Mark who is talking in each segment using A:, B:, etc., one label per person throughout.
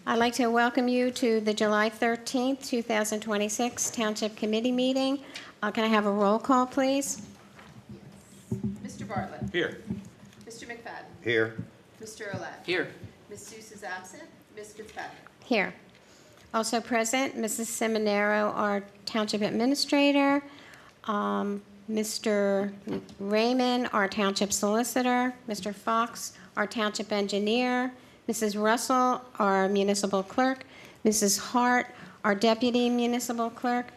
A: I'd like to welcome you to the July 13th, 2026 Township Committee meeting. Can I have a roll call, please?
B: Mr. Bartlett.
C: Here.
B: Mr. McFadden.
D: Here.
B: Mr. Olet.
C: Here.
B: Ms. Seuss is absent. Ms. Fitzpatrick.
A: Here. Also present, Mrs. Seminaro, our Township Administrator, Mr. Raymond, our Township Solicitor, Mr. Fox, our Township Engineer, Mrs. Russell, our Municipal Clerk, Mrs. Hart, our Deputy Municipal Clerk,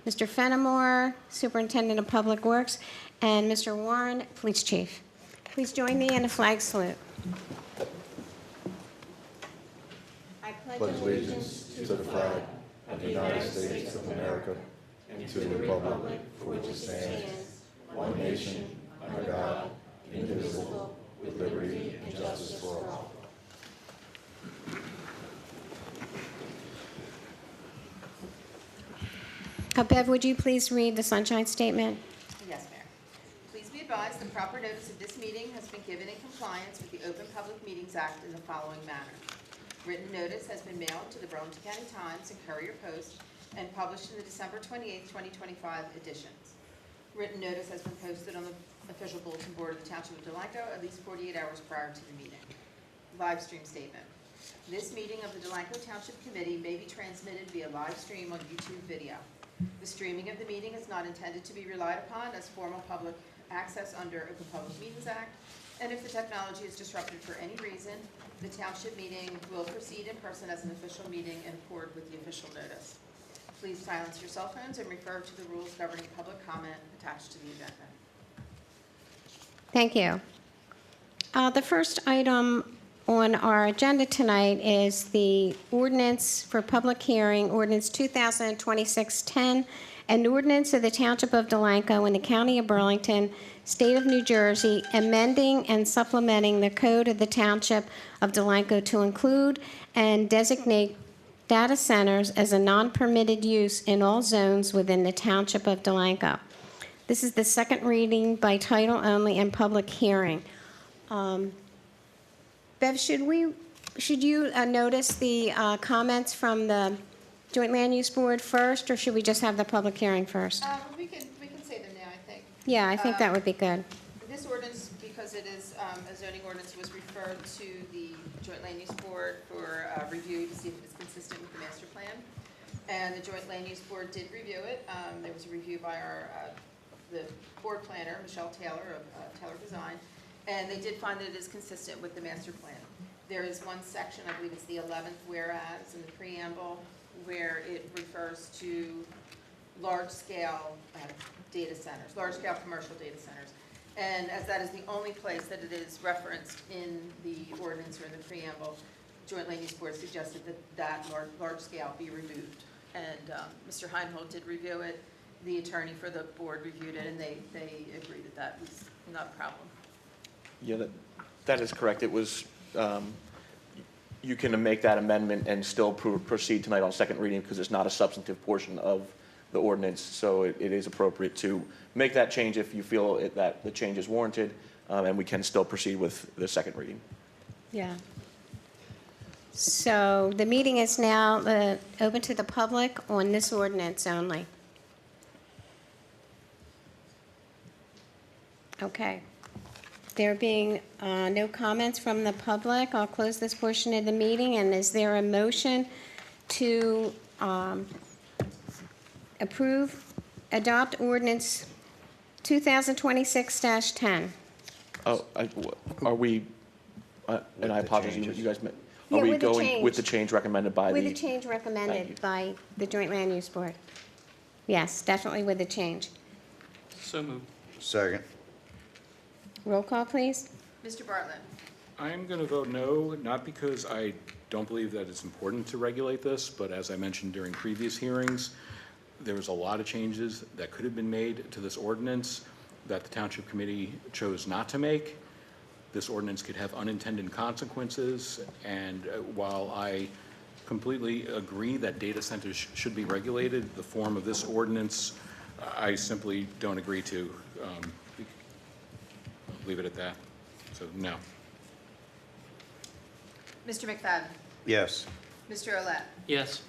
A: Mr. Fenimore, Superintendent of Public Works, and Mr. Warren, Police Chief. Please join me in a flag salute. I
D: Pledge allegiance to the flag of the United States of America and to the republic for which it stands, one nation, under God, indivisible, with liberty and justice for all.
A: Bev, would you please read the Sunshine Statement?
B: Yes, Mayor. Please be advised the proper notice of this meeting has been given in compliance with the Open Public Meetings Act in the following manner. Written notice has been mailed to the Burlington County Times and Courier Post and published in the December 28, 2025 editions. Written notice has been posted on the official bulletin board of the Township of Delanco at least 48 hours prior to the meeting. Live stream statement. This meeting of the Delanco Township Committee may be transmitted via live stream on YouTube video. The streaming of the meeting is not intended to be relied upon as formal public access under Open Public Meetings Act, and if the technology is disrupted for any reason, the Township meeting will proceed in person as an official meeting in accord with the official notice. Please silence your cell phones and refer to the rules governing public comment attached to the agenda.
A: Thank you. The first item on our agenda tonight is the ordinance for public hearing, ordinance 2026-10, an ordinance of the Township of Delanco in the County of Burlington, State of New Jersey, amending and supplementing the code of the Township of Delanco to include and designate data centers as a non-permitted use in all zones within the Township of Delanco. This is the second reading by title only and public hearing. Bev, should you notice the comments from the Joint Land Use Board first, or should we just have the public hearing first?
B: We can say them now, I think.
A: Yeah, I think that would be good.
B: This ordinance, because it is a zoning ordinance, was referred to the Joint Land Use Board for review to see if it's consistent with the master plan. And the Joint Land Use Board did review it. There was a review by the board planner, Michelle Taylor of Taylor Design, and they did find that it is consistent with the master plan. There is one section, I believe it's the 11th whereas in the preamble, where it refers to large-scale data centers, large-scale commercial data centers. And as that is the only place that it is referenced in the ordinance or in the preamble, Joint Land Use Board suggested that large scale be removed. And Mr. Heinhold did review it. The attorney for the board reviewed it, and they agreed that that was not a problem.
C: Yeah, that is correct. It was, you can make that amendment and still proceed tonight on second reading because it's not a substantive portion of the ordinance. So it is appropriate to make that change if you feel that the change is warranted, and we can still proceed with the second reading.
A: Yeah. So the meeting is now open to the public on this ordinance only. Okay. There being no comments from the public, I'll close this portion of the meeting. And is there a motion to adopt ordinance 2026-10?
C: Oh, are we, and I apologize, you guys,
A: Yeah,
C: are we
A: with the
C: going
A: change.
C: with the change recommended by
A: With
C: the?
A: the change
C: Thank you.
A: recommended by the Joint Land Use Board. Yes, definitely with the change.
E: So moved.
D: Second.
A: Roll call, please.
B: Mr. Bartlett.
E: I'm going to vote no, not because I don't believe that it's important to regulate this, but as I mentioned during previous hearings, there was a lot of changes that could have been made to this ordinance that the Township Committee chose not to make. This ordinance could have unintended consequences, and while I completely agree that data centers should be regulated, the form of this ordinance, I simply don't agree to. Leave it at that. So, no.
B: Mr. McFadden.
D: Yes.
B: Mr. Olet?
F: Yes.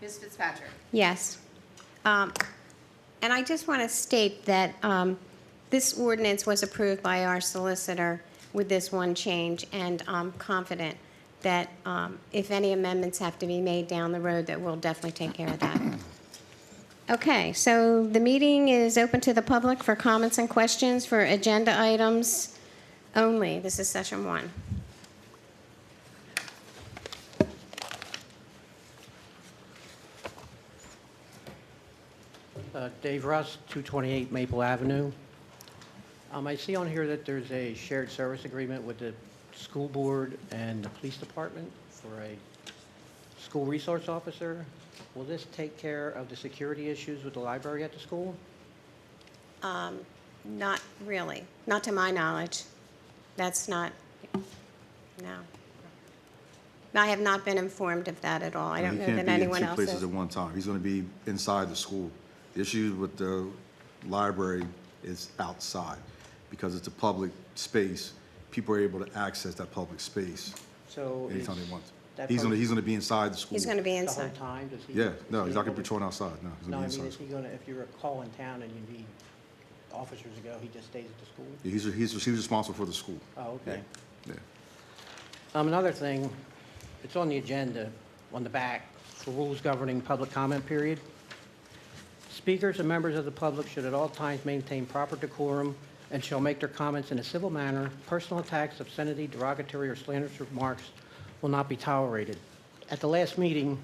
B: Ms. Fitzpatrick?
A: Yes. And I just want to state that this ordinance was approved by our solicitor with this one change, and I'm confident that if any amendments have to be made down the road, that we'll definitely take care of that. Okay, so the meeting is open to the public for comments and questions for agenda items only. This is session 1.
F: Dave Russ, 228 Maple Avenue. I see on here that there's a shared service agreement with the school board and the police department for a school resource officer. Will this take care of the security issues with the library at the school?
A: Not really, not to my knowledge. That's not, no. I have not been informed of that at all. I don't know that anyone else
D: He can't be in 2 places
A: is.
D: at one time. He's going to be inside the school. The issue with the library is outside because it's a public space. People are able to access that public space
F: So
D: anytime
F: is
D: they want.
F: that
D: He's
F: part-
D: going to be inside the school.
A: He's going to be
F: the whole
A: inside.
F: time? Does he?
D: Yeah, no,
F: is
D: he's
F: he
D: not going to
F: able
D: be patrolling outside. No, he's
F: No,
D: going
F: I
D: to be
F: mean,
D: inside.
F: is he going to, if you're a call in town and you need officers to go, he just stays at the school?
D: Yeah, he's responsible for the school.
F: Oh, okay.
D: Yeah.
F: Another thing, it's on the agenda, on the back, for rules governing public comment period. Speakers and members of the public should at all times maintain proper decorum and shall make their comments in a civil manner. Personal attacks, obscenity, derogatory, or slanderous remarks will not be tolerated. At the last meeting,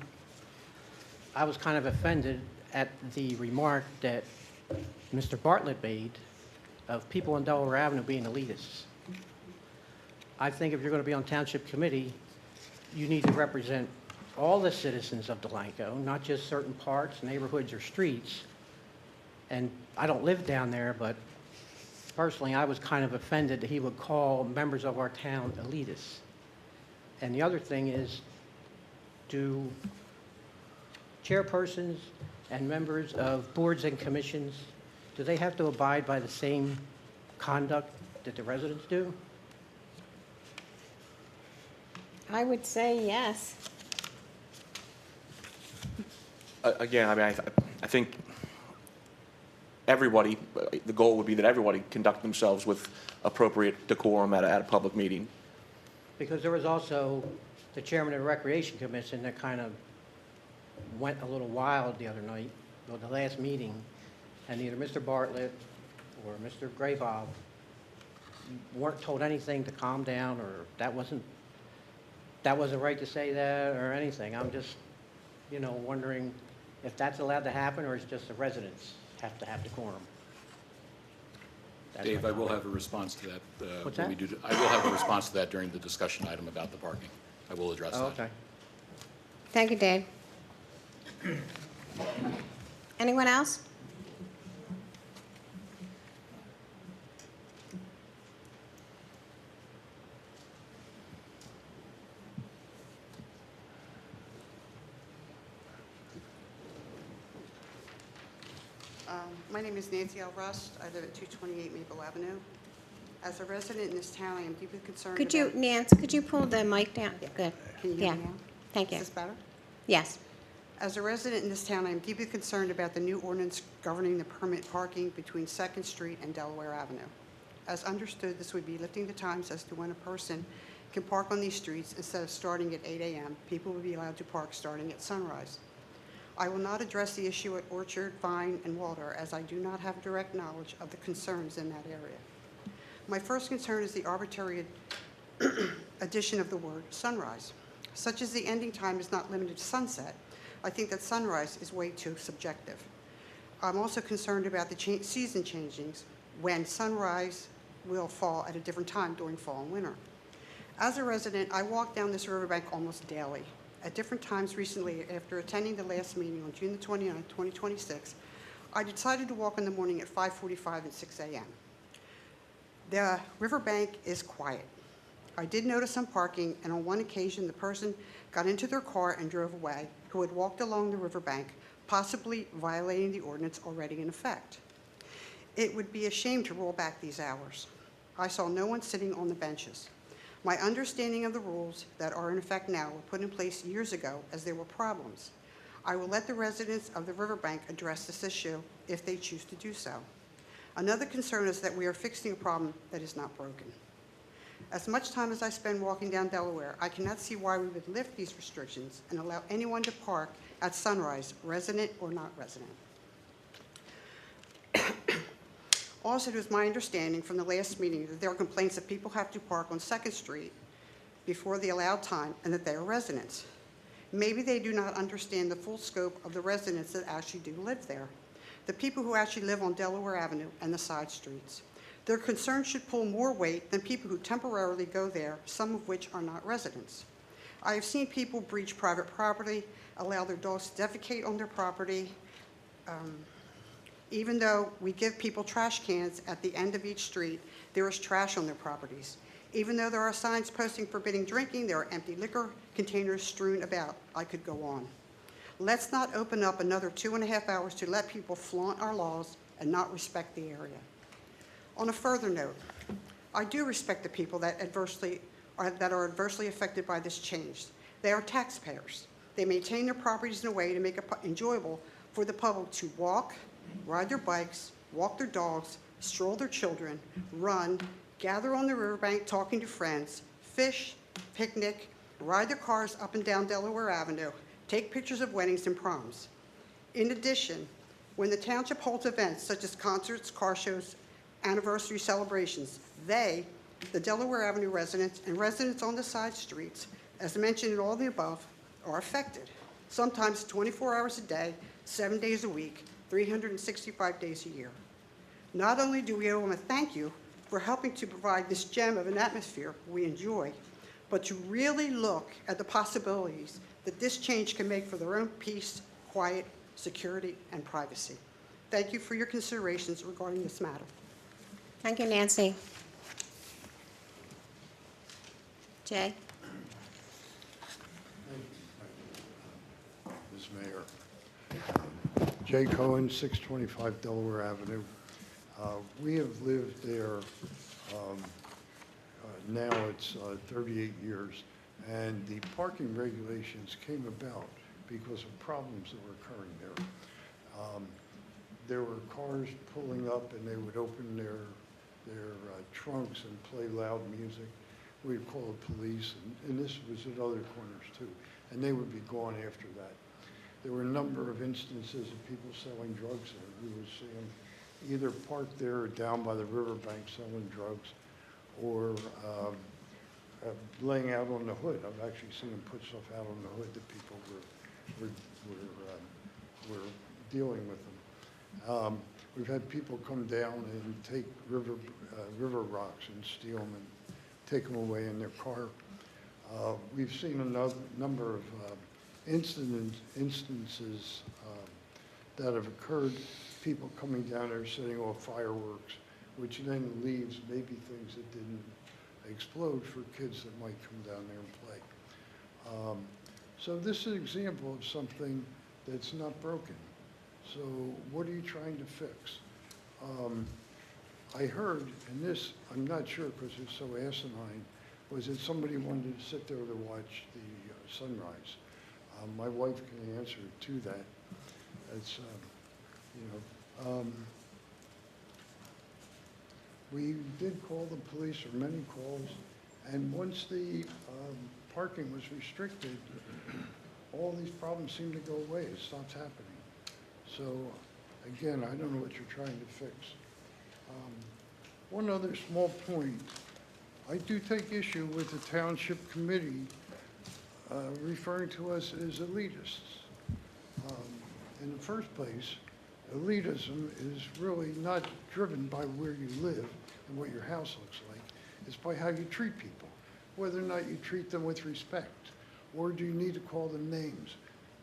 F: I was kind of offended at the remark that Mr. Bartlett made of people on Delaware Avenue being elitists. I think if you're going to be on Township Committee, you need to represent all the citizens of Delanco, not just certain parts, neighborhoods, or streets. And I don't live down there, but personally, I was kind of offended that he would call members of our town elitists. And the other thing is, do chairpersons and members of boards and commissions, do they have to abide by the same conduct that the residents do?
A: I would say yes.
C: Again, I mean, I think everybody, the goal would be that everybody conduct themselves with appropriate decorum at a public meeting.
F: Because there was also the chairman of the Recreation Commission that kind of went a little wild the other night, or the last meeting, and either Mr. Bartlett or Mr. Graybob weren't told anything to calm down, or that wasn't right to say that, or anything. I'm just, wondering if that's allowed to happen, or is just the residents have to have decorum? That's
E: Dave,
F: my
E: I will
F: comment.
E: have a response to that.
F: What's
E: when we
F: that?
E: do. I will have a response to that during the discussion item about the parking. I will address that.
F: Oh, okay.
A: Thank you, Dave. Anyone else?
G: My name is Nancy L. Rust. I live at 228 Maple Avenue. As a resident in this town, I am deeply concerned
A: Could you,
G: about...
A: Nance, could you pull the mic down? Good.
G: Can you
A: Yeah.
G: hear me now?
A: Thank you.
G: Is this better?
A: Yes.
G: As a resident in this town, I am deeply concerned about the new ordinance governing the permit parking between 2nd Street and Delaware Avenue. As understood, this would be lifting the times as to when a person can park on these streets. Instead of starting at 8 a.m., people will be allowed to park starting at sunrise. I will not address the issue at Orchard, Vine, and Walter, as I do not have direct knowledge of the concerns in that area. My first concern is the arbitrary addition of the word sunrise. Such as the ending time is not limited to sunset, I think that sunrise is way too subjective. I'm also concerned about the season changings when sunrise will fall at a different time during fall and winter. As a resident, I walk down this riverbank almost daily. At different times recently, after attending the last meeting on June the 29th, 2026, I decided to walk in the morning at 5:45 and 6 a.m. The riverbank is quiet. I did notice some parking, and on one occasion, the person got into their car and drove away, who had walked along the riverbank, possibly violating the ordinance already in effect. It would be a shame to roll back these hours. I saw no one sitting on the benches. My understanding of the rules that are in effect now were put in place years ago as there were problems. I will let the residents of the riverbank address this issue if they choose to do so. Another concern is that we are fixing a problem that is not broken. As much time as I spend walking down Delaware, I cannot see why we would lift these restrictions and allow anyone to park at Sunrise, resident or not resident. Also, it is my understanding from the last meeting that there are complaints that people have to park on 2nd Street before the allowed time and that they are residents. Maybe they do not understand the full scope of the residents that actually do live there, the people who actually live on Delaware Avenue and the side streets. Their concerns should pull more weight than people who temporarily go there, some of which are not residents. I have seen people breach private property, allow their dogs to defecate on their property, even though we give people trash cans at the end of each street, there is trash on their properties. Even though there are signs posting forbidding drinking, there are empty liquor containers strewn about. I could go on. Let's not open up another 2.5 hours to let people flaunt our laws and not respect the area. On a further note, I do respect the people that are adversely affected by this change. They are taxpayers. They maintain their properties in a way to make it enjoyable for the public to walk, ride their bikes, walk their dogs, stroll their children, run, gather on the riverbank talking to friends, fish, picnic, ride their cars up and down Delaware Avenue, take pictures of weddings and proms. In addition, when the township holds events such as concerts, car shows, anniversary celebrations, they, the Delaware Avenue residents and residents on the side streets, as mentioned in all the above, are affected, sometimes 24 hours a day, 7 days a week, 365 days a year. Not only do we owe them a thank you for helping to provide this gem of an atmosphere we enjoy, but to really look at the possibilities that this change can make for their own peace, quiet, security, and privacy. Thank you for your considerations regarding this matter.
A: Thank you, Nancy. Jay?
H: Ms. Mayor. Jay Cohen, 625 Delaware Avenue. We have lived there, now it's 38 years, and the parking regulations came about because of problems that were occurring there. There were cars pulling up and they would open their trunks and play loud music. We'd call the police, and this was at other corners too, and they would be gone after that. There were a number of instances of people selling drugs there. We would see them either parked there or down by the riverbank selling drugs, or laying out on the hood. I've actually seen them put stuff out on the hood that people were dealing with them. We've had people come down and take river rocks and steal them and take them away in their car. We've seen a number of instances that have occurred, people coming down there setting off fireworks, which then leaves maybe things that didn't explode for kids that might come down there and play. So this is an example of something that's not broken. So what are you trying to fix? I heard, and this, I'm not sure because it's so asinine, was that somebody wanted to sit there to watch the sunrise. My wife can answer to that. It's, we did call the police, or many calls, and once the parking was restricted, all these problems seemed to go away. It stops happening. So, again, I don't know what you're trying to fix. One other small point. I do take issue with the Township Committee referring to us as elitists. In the first place, elitism is really not driven by where you live and what your house looks like. It's by how you treat people, whether or not you treat them with respect, or do you need to call them names?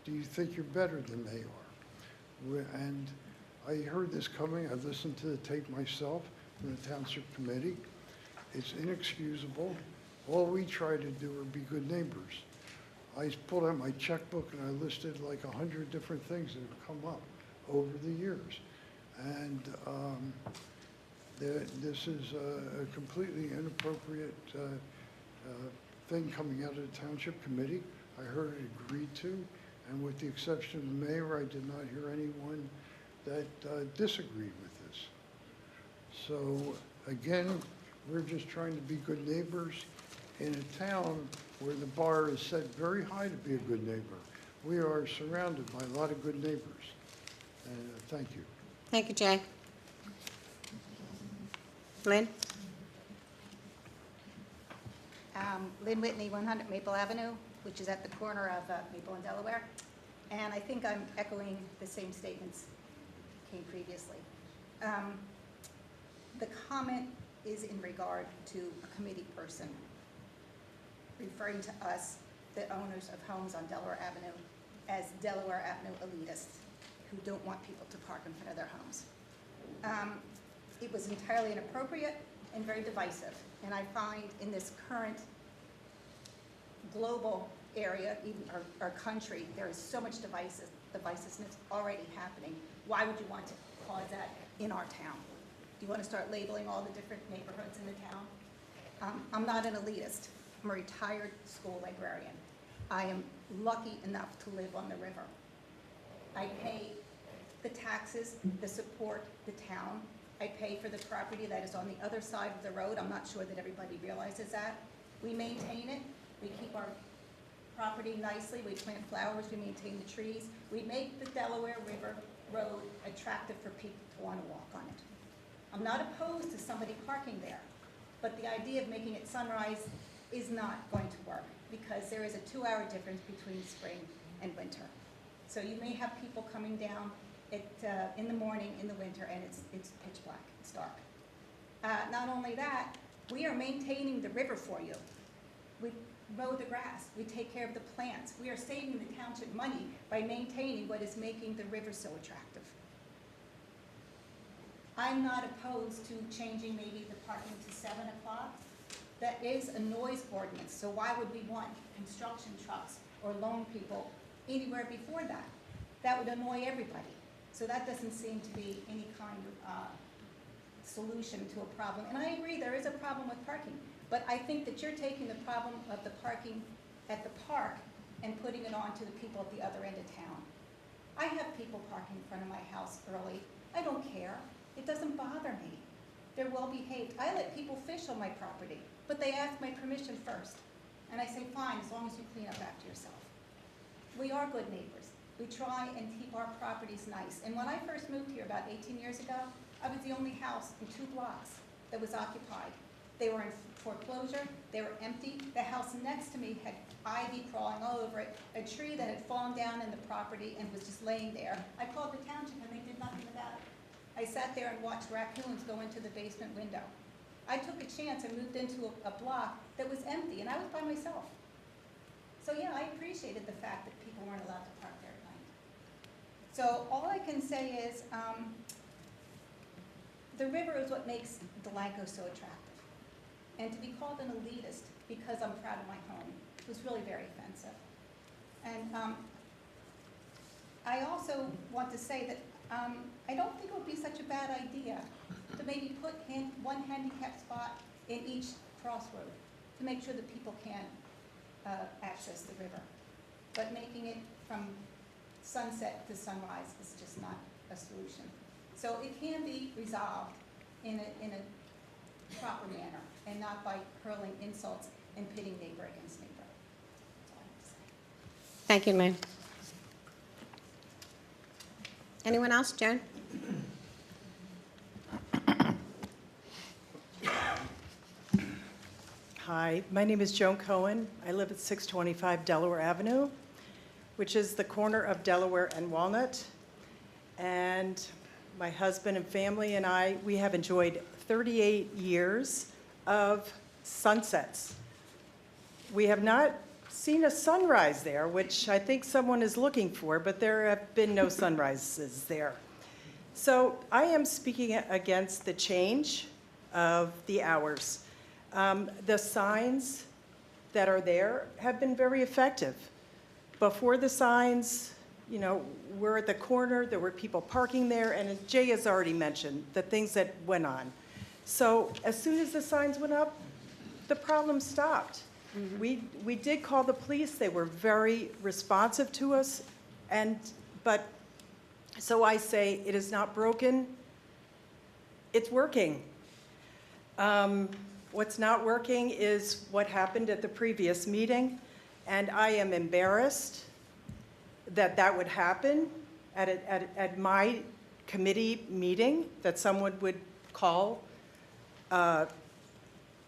H: Do you think you're better than they are? And I heard this coming. I've listened to the tape myself from the Township Committee. It's inexcusable. All we try to do are be good neighbors. I pulled out my checkbook and I listed like 100 different things that have come up over the years. And this is a completely inappropriate thing coming out of the Township Committee. I heard it agreed to, and with the exception of the mayor, I did not hear anyone that disagreed with this. So again, we're just trying to be good neighbors in a town where the bar is set very high to be a good neighbor. We are surrounded by a lot of good neighbors. And thank you.
A: Thank you, Jay. Lynn?
I: Lynn Whitney, 100 Maple Avenue, which is at the corner of Maple and Delaware. And I think I'm echoing the same statements came previously. The comment is in regard to a committee person referring to us, the owners of homes on Delaware Avenue, as Delaware Avenue elitists who don't want people to park in front of their homes. It was entirely inappropriate and very divisive. And I find in this current global area, even our country, there is so much divisiveness already happening. Why would you want to cause that in our town? Do you want to start labeling all the different neighborhoods in the town? I'm not an elitist. I'm a retired school librarian. I am lucky enough to live on the river. I pay the taxes that support the town. I pay for the property that is on the other side of the road. I'm not sure that everybody realizes that. We maintain it. We keep our property nicely. We plant flowers. We maintain the trees. We make the Delaware River Road attractive for people to want to walk on it. I'm not opposed to somebody parking there, but the idea of making it sunrise is not going to work because there is a 2-hour difference between spring and winter. So you may have people coming down in the morning in the winter and it's pitch black, it's dark. Not only that, we are maintaining the river for you. We mow the grass, we take care of the plants. We are saving the township money by maintaining what is making the river so attractive. I'm not opposed to changing maybe the parking to 7 o'clock. That is a noise ordinance, so why would we want construction trucks or lone people anywhere before that? That would annoy everybody. So that doesn't seem to be any kind of solution to a problem. And I agree, there is a problem with parking, but I think that you're taking the problem of the parking at the park and putting it on to the people at the other end of town. I have people parking in front of my house early. I don't care. It doesn't bother me. They're well behaved. I let people fish on my property, but they ask my permission first. And I say, fine, as long as you clean up after yourself. We are good neighbors. We try and keep our properties nice. And when I first moved here about 18 years ago, I was the only house in 2 blocks that was occupied. They were in foreclosure, they were empty. The house next to me had ivy crawling all over it, a tree that had fallen down in the property and was just laying there. I called the township and they did nothing about it. I sat there and watched raccoons go into the basement window. I took a chance and moved into a block that was empty, and I was by myself. So yeah, I appreciated the fact that people weren't allowed to park there at night. So all I can say is, the river is what makes Delanco so attractive. And to be called an elitist because I'm proud of my home was really very offensive. And I also want to say that I don't think it would be such a bad idea to maybe put one handicap spot in each crossroad to make sure that people can access the river. But making it from sunset to sunrise is just not a solution. So it can be resolved in a proper manner and not by hurling insults and pitting neighbor against neighbor. That's all I have to say.
A: Thank you, ma'am. Anyone else? Joan?
J: Hi, my name is Joan Cohen. I live at 625 Delaware Avenue, which is the corner of Delaware and Walnut. And my husband and family and I, we have enjoyed 38 years of sunsets. We have not seen a sunrise there, which I think someone is looking for, but there have been no sunrises there. So I am speaking against the change of the hours. The signs that are there have been very effective. Before the signs, you know, we're at the corner, there were people parking there, and as Jay has already mentioned, the things that went on. So as soon as the signs went up, the problem stopped. We did call the police. They were very responsive to us. So I say, it is not broken. It's working. What's not working is what happened at the previous meeting, and I am embarrassed that that would happen at my committee meeting, that someone would call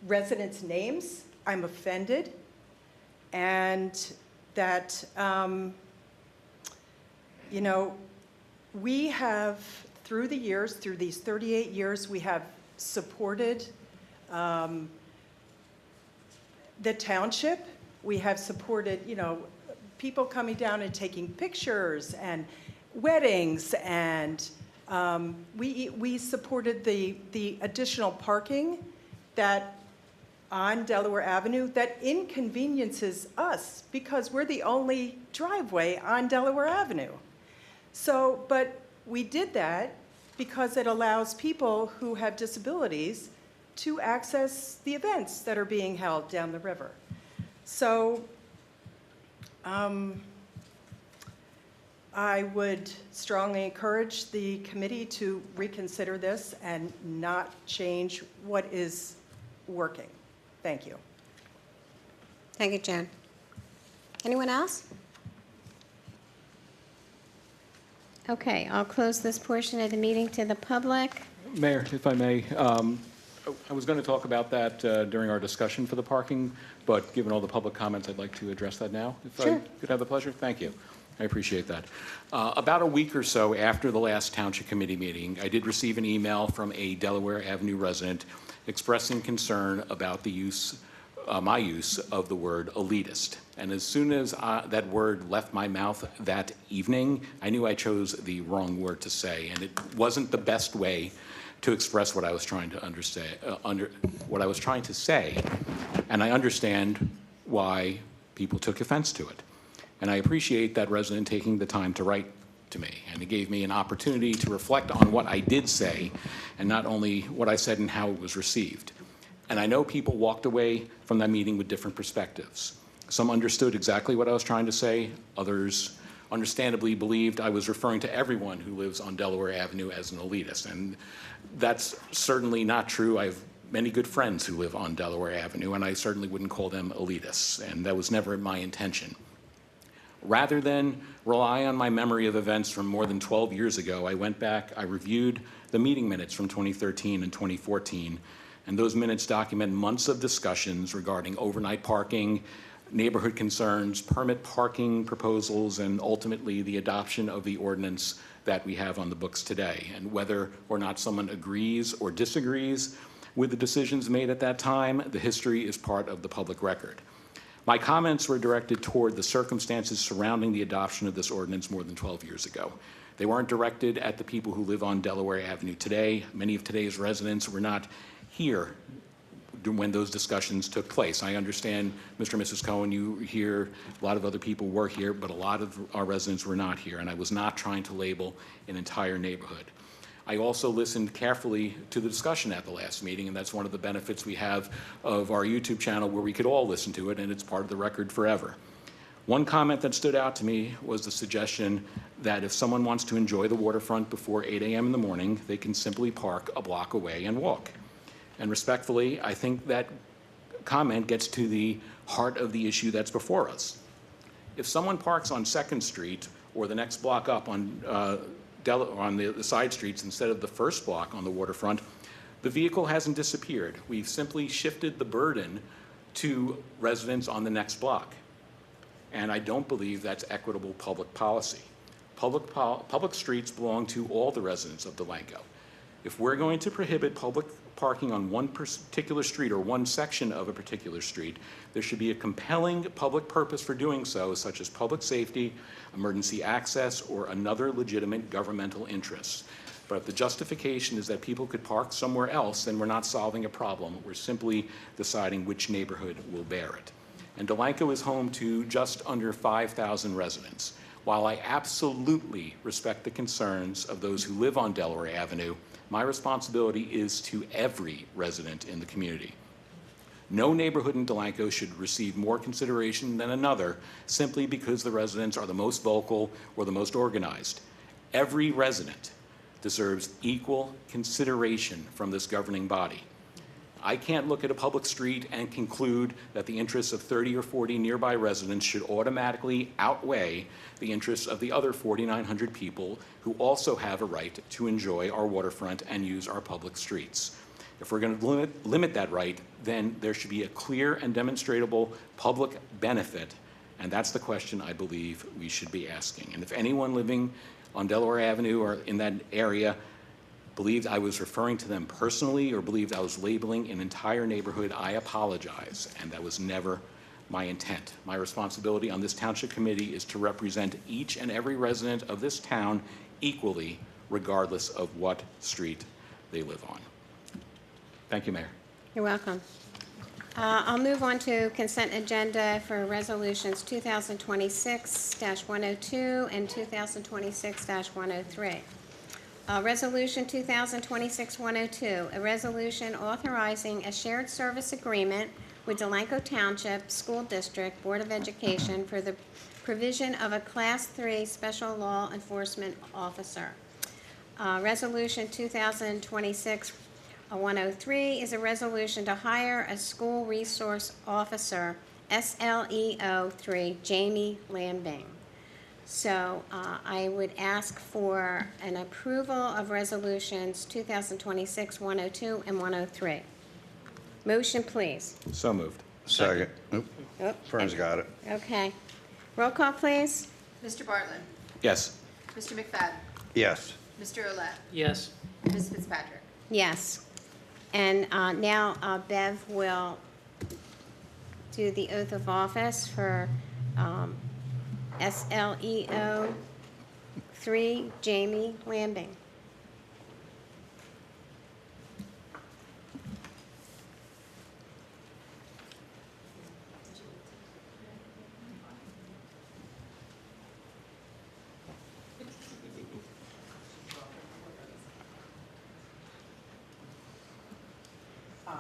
J: residents' names. I'm offended, and that, you know, we have, through the years, through these 38 years, we have supported the township. We have supported, you know, people coming down and taking pictures and weddings, and we supported the additional parking that on Delaware Avenue that inconveniences us because we're the only driveway on Delaware Avenue. So, but we did that because it allows people who have disabilities to access the events that are being held down the river. So I would strongly encourage the committee to reconsider this and not change what is working. Thank you.
A: Thank you, Jen. Anyone else? Okay, I'll close this portion of the meeting to the public.
E: Mayor, if I may, I was going to talk about that during our discussion for the parking, but given all the public comments, I'd like to address that now, if
A: Sure.
E: I could have the pleasure. Thank you. I appreciate that. About a week or so after the last Township Committee meeting, I did receive an email from a Delaware Avenue resident expressing concern about the use, my use of the word elitist. And as soon as that word left my mouth that evening, I knew I chose the wrong word to say, and it wasn't the best way to express what I was trying to what I was trying to say. And I understand why people took offense to it. And I appreciate that resident taking the time to write to me. And it gave me an opportunity to reflect on what I did say, and not only what I said and how it was received. And I know people walked away from that meeting with different perspectives. Some understood exactly what I was trying to say. Others understandably believed I was referring to everyone who lives on Delaware Avenue as an elitist. And that's certainly not true. I have many good friends who live on Delaware Avenue, and I certainly wouldn't call them elitists. And that was never my intention. Rather than rely on my memory of events from more than 12 years ago, I went back, I reviewed the meeting minutes from 2013 and 2014, and those minutes document months of discussions regarding overnight parking, neighborhood concerns, permit parking proposals, and ultimately the adoption of the ordinance that we have on the books today. And whether or not someone agrees or disagrees with the decisions made at that time, the history is part of the public record. My comments were directed toward the circumstances surrounding the adoption of this ordinance more than 12 years ago. They weren't directed at the people who live on Delaware Avenue today. Many of today's residents were not here when those discussions took place. I understand, Mr. and Mrs. Cohen, you here, a lot of other people were here, but a lot of our residents were not here, and I was not trying to label an entire neighborhood. I also listened carefully to the discussion at the last meeting, and that's one of the benefits we have of our YouTube channel, where we could all listen to it, and it's part of the record forever. One comment that stood out to me was the suggestion that if someone wants to enjoy the waterfront before 8 a.m. in the morning, they can simply park a block away and walk. And respectfully, I think that comment gets to the heart of the issue that's before us. If someone parks on 2nd Street or the next block up on the side streets instead of the first block on the waterfront, the vehicle hasn't disappeared. We've simply shifted the burden to residents on the next block. And I don't believe that's equitable public policy. Public streets belong to all the residents of Delanco. If we're going to prohibit public parking on one particular street or one section of a particular street, there should be a compelling public purpose for doing so, such as public safety, emergency access, or another legitimate governmental interest. But if the justification is that people could park somewhere else, then we're not solving a problem. We're simply deciding which neighborhood will bear it. And Delanco is home to just under 5,000 residents. While I absolutely respect the concerns of those who live on Delaware Avenue, my responsibility is to every resident in the community. No neighborhood in Delanco should receive more consideration than another simply because the residents are the most vocal or the most organized. Every resident deserves equal consideration from this governing body. I can't look at a public street and conclude that the interests of 30 or 40 nearby residents should automatically outweigh the interests of the other 4,900 people who also have a right to enjoy our waterfront and use our public streets. If we're going to limit that right, then there should be a clear and demonstrable public benefit, and that's the question I believe we should be asking. And if anyone living on Delaware Avenue or in that area believed I was referring to them personally or believed I was labeling an entire neighborhood, I apologize, and that was never my intent. My responsibility on this township committee is to represent each and every resident of this town equally, regardless of what street they live on. Thank you, Mayor.
A: You're welcome. I'll move on to consent agenda for resolutions 2026-102 and 2026-103. Resolution 2026-102, a resolution authorizing a shared service agreement with Delanco Township School District Board of Education for the provision of a Class 3 Special Law Enforcement Officer. Resolution 2026-103 is a resolution to hire a school resource officer, SLEO 3, Jamie Lambing. So I would ask for an approval of resolutions 2026-102 and 103. Motion, please.
E: So moved.
K: Second. Oop,
A: Oh,
K: Fern's got it.
A: Okay. Roll call, please.
B: Mr. Bartlett.
E: Yes.
B: Mr. McFadden.
K: Yes.
B: Mr. Olet.
F: Yes.
B: Ms. Fitzpatrick.
A: Yes. And now Bev will do the oath of office for SLEO 3, Jamie Lambing.
L: I,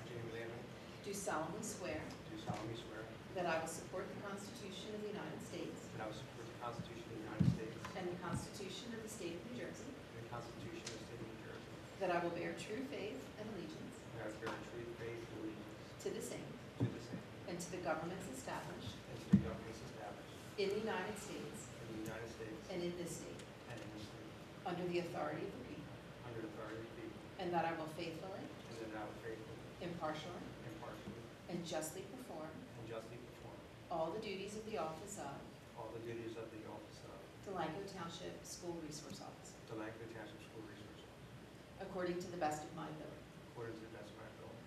L: Jamie Lambert,
B: Do solemnly swear
L: do solemnly swear
B: that I will support the Constitution of the United States
L: that I will support the Constitution of the United States
B: and the Constitution of the State of New Jersey,
L: and the Constitution of the State of New Jersey,
B: that I will bear true faith and allegiance
L: and I will bear true faith and allegiance
B: to the same
L: to the same
B: and to the governments established
L: and to the governments established
B: in the United States
L: in the United States
B: and in this state,
L: and in this state,
B: under the authority of the people,
L: under the authority of the people,
B: and that I will faithfully,
L: and that I will faithfully,
B: impartially,
L: impartially,
B: and justly perform
L: and justly perform
B: all the duties of the office of
L: all the duties of the office of
B: Delanco Township School Resource Officer,
L: Delanco Township School Resource Officer,
B: according to the best of my ability.
L: according to the best of my ability.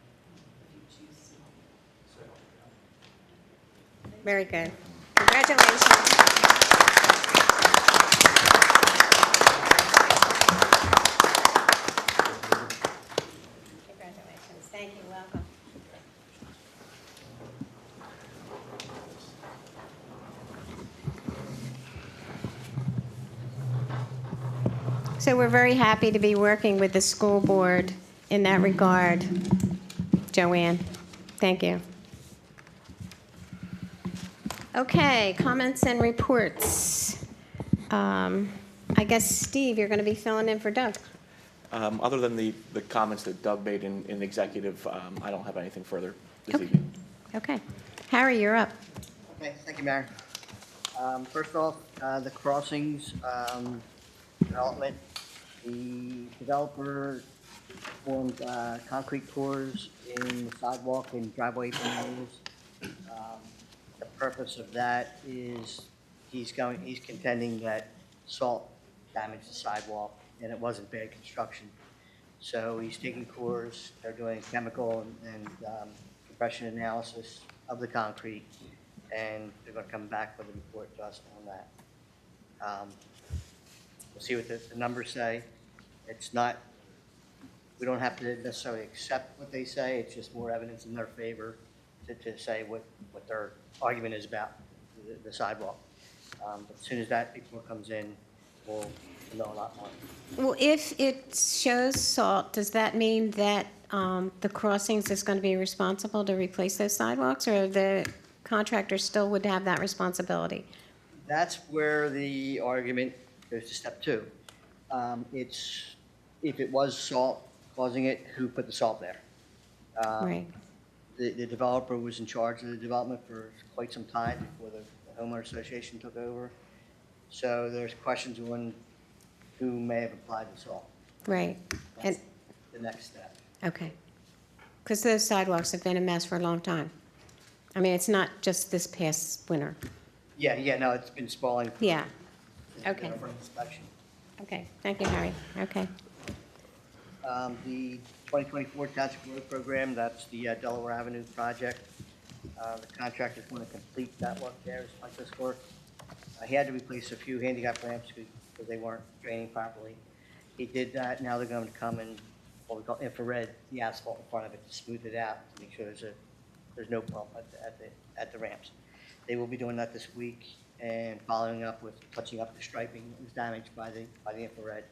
B: If you choose to help me.
L: So help me God.
A: Very good. Congratulations. Congratulations. Thank you. Welcome. So we're very happy to be working with the school board in that regard. Joanne, thank you. Okay, comments and reports. I guess, Steve, you're going to be filling in for Doug.
C: Other than the comments that Doug made in executive, I don't have anything further this
A: Okay.
C: evening.
A: Okay. Harry, you're up.
M: Okay, thank you, Mayor. First off, the crossings development, the developer formed concrete pours in the sidewalk and driveway areas. The purpose of that is he's contending that salt damaged the sidewalk and it wasn't bad construction. So he's taking cores, they're doing chemical and compression analysis of the concrete, and they're gonna come back with a report to us on that. We'll see what the numbers say. It's not, we don't have to necessarily accept what they say, it's just more evidence in their favor to say what their argument is about the sidewalk. But as soon as that report comes in, we'll know a lot more.
A: Well, if it shows salt, does that mean that the crossings is going to be responsible to replace those sidewalks, or the contractor still would have that responsibility?
M: That's where the argument goes to step two. If it was salt causing it, who put the salt there?
A: Right.
M: The developer was in charge of the development for quite some time before the homeowner association took over. So there's questions on who may have applied the salt.
A: Right. And,
M: That's the next step.
A: okay. Because those sidewalks have been a mess for a long time. I mean, it's not just this past winter.
M: Yeah, no, it's been spalling.
A: Yeah. Okay.
M: For inspection.
A: Okay, thank you, Harry. Okay.
M: The 2024 Township Road Program, that's the Delaware Avenue project. The contractor's going to complete that work there, it's like this work. He had to replace a few handicap ramps because they weren't draining properly. He did that, now they're going to come and, what we call infrared, the asphalt in front of it to smooth it out, to make sure there's no bump at the ramps. They will be doing that this week and following up with touching up the striping that was damaged by the infrared.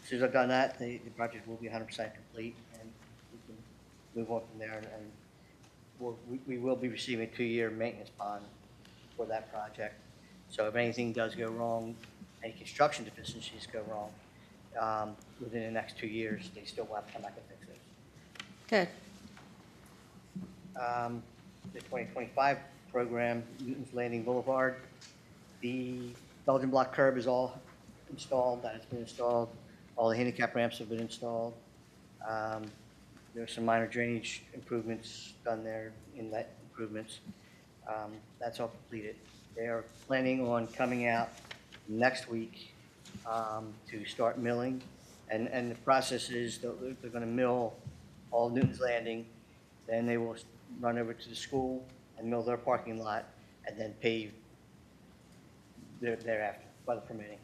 M: As soon as I've done that, the project will be 100% complete, and we can move on from there. And we will be receiving a 2-year maintenance bond for that project. So if anything does go wrong, any construction deficiencies go wrong, within the next 2 years, they still will have to come back and fix those.
A: Good.
M: The 2025 program, Newton's Landing Boulevard, the Belgian block curb is all installed, that has been installed. All the handicap ramps have been installed. There's some minor drainage improvements done there, inlet improvements. That's all completed. They are planning on coming out next week to start milling. And the process is they're going to mill all Newton's Landing, then they will run over to the school and mill their parking lot, and then pave thereafter, weather permitting.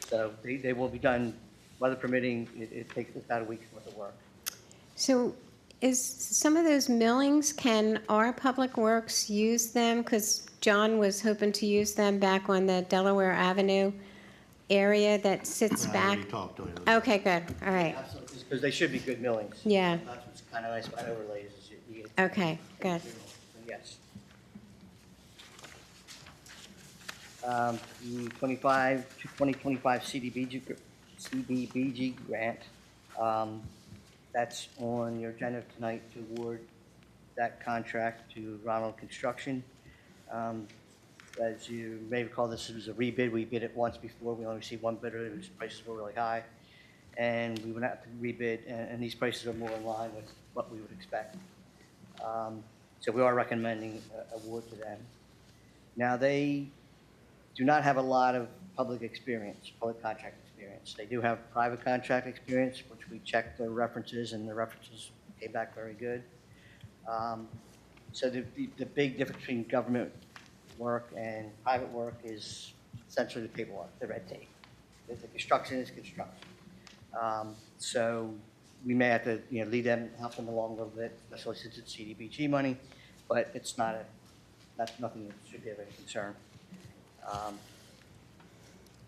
M: So they will be done, weather permitting, it takes about a week's worth of work.
A: So is some of those millings, can our Public Works use them? Because John was hoping to use them back on the Delaware Avenue area that sits back.
D: talked to him.
A: Okay, good, all right.
M: Absolutely, because they should be good millings.
A: Yeah.
M: That's what's kind of nice about overlays, is you get.
A: Okay, good.
M: Yes. The 2025 CDBG grant, that's on your agenda tonight to award that contract to Ronald Construction. As you may recall, this was a rebid. We bid it once before. We only received one bidder. His prices were really high. And we went out to rebid, and these prices are more in line with what we would expect. So we are recommending award to them. Now, they do not have a lot of public experience, public contract experience. They do have private contract experience, which we checked their references, and the references came back very good. So the big difference between government work and private work is essentially the paperwork, the red tape. The construction is construction. So we may have to, lead them, help them along a little bit, especially since it's CDBG money, but it's not that's nothing that should be of any concern.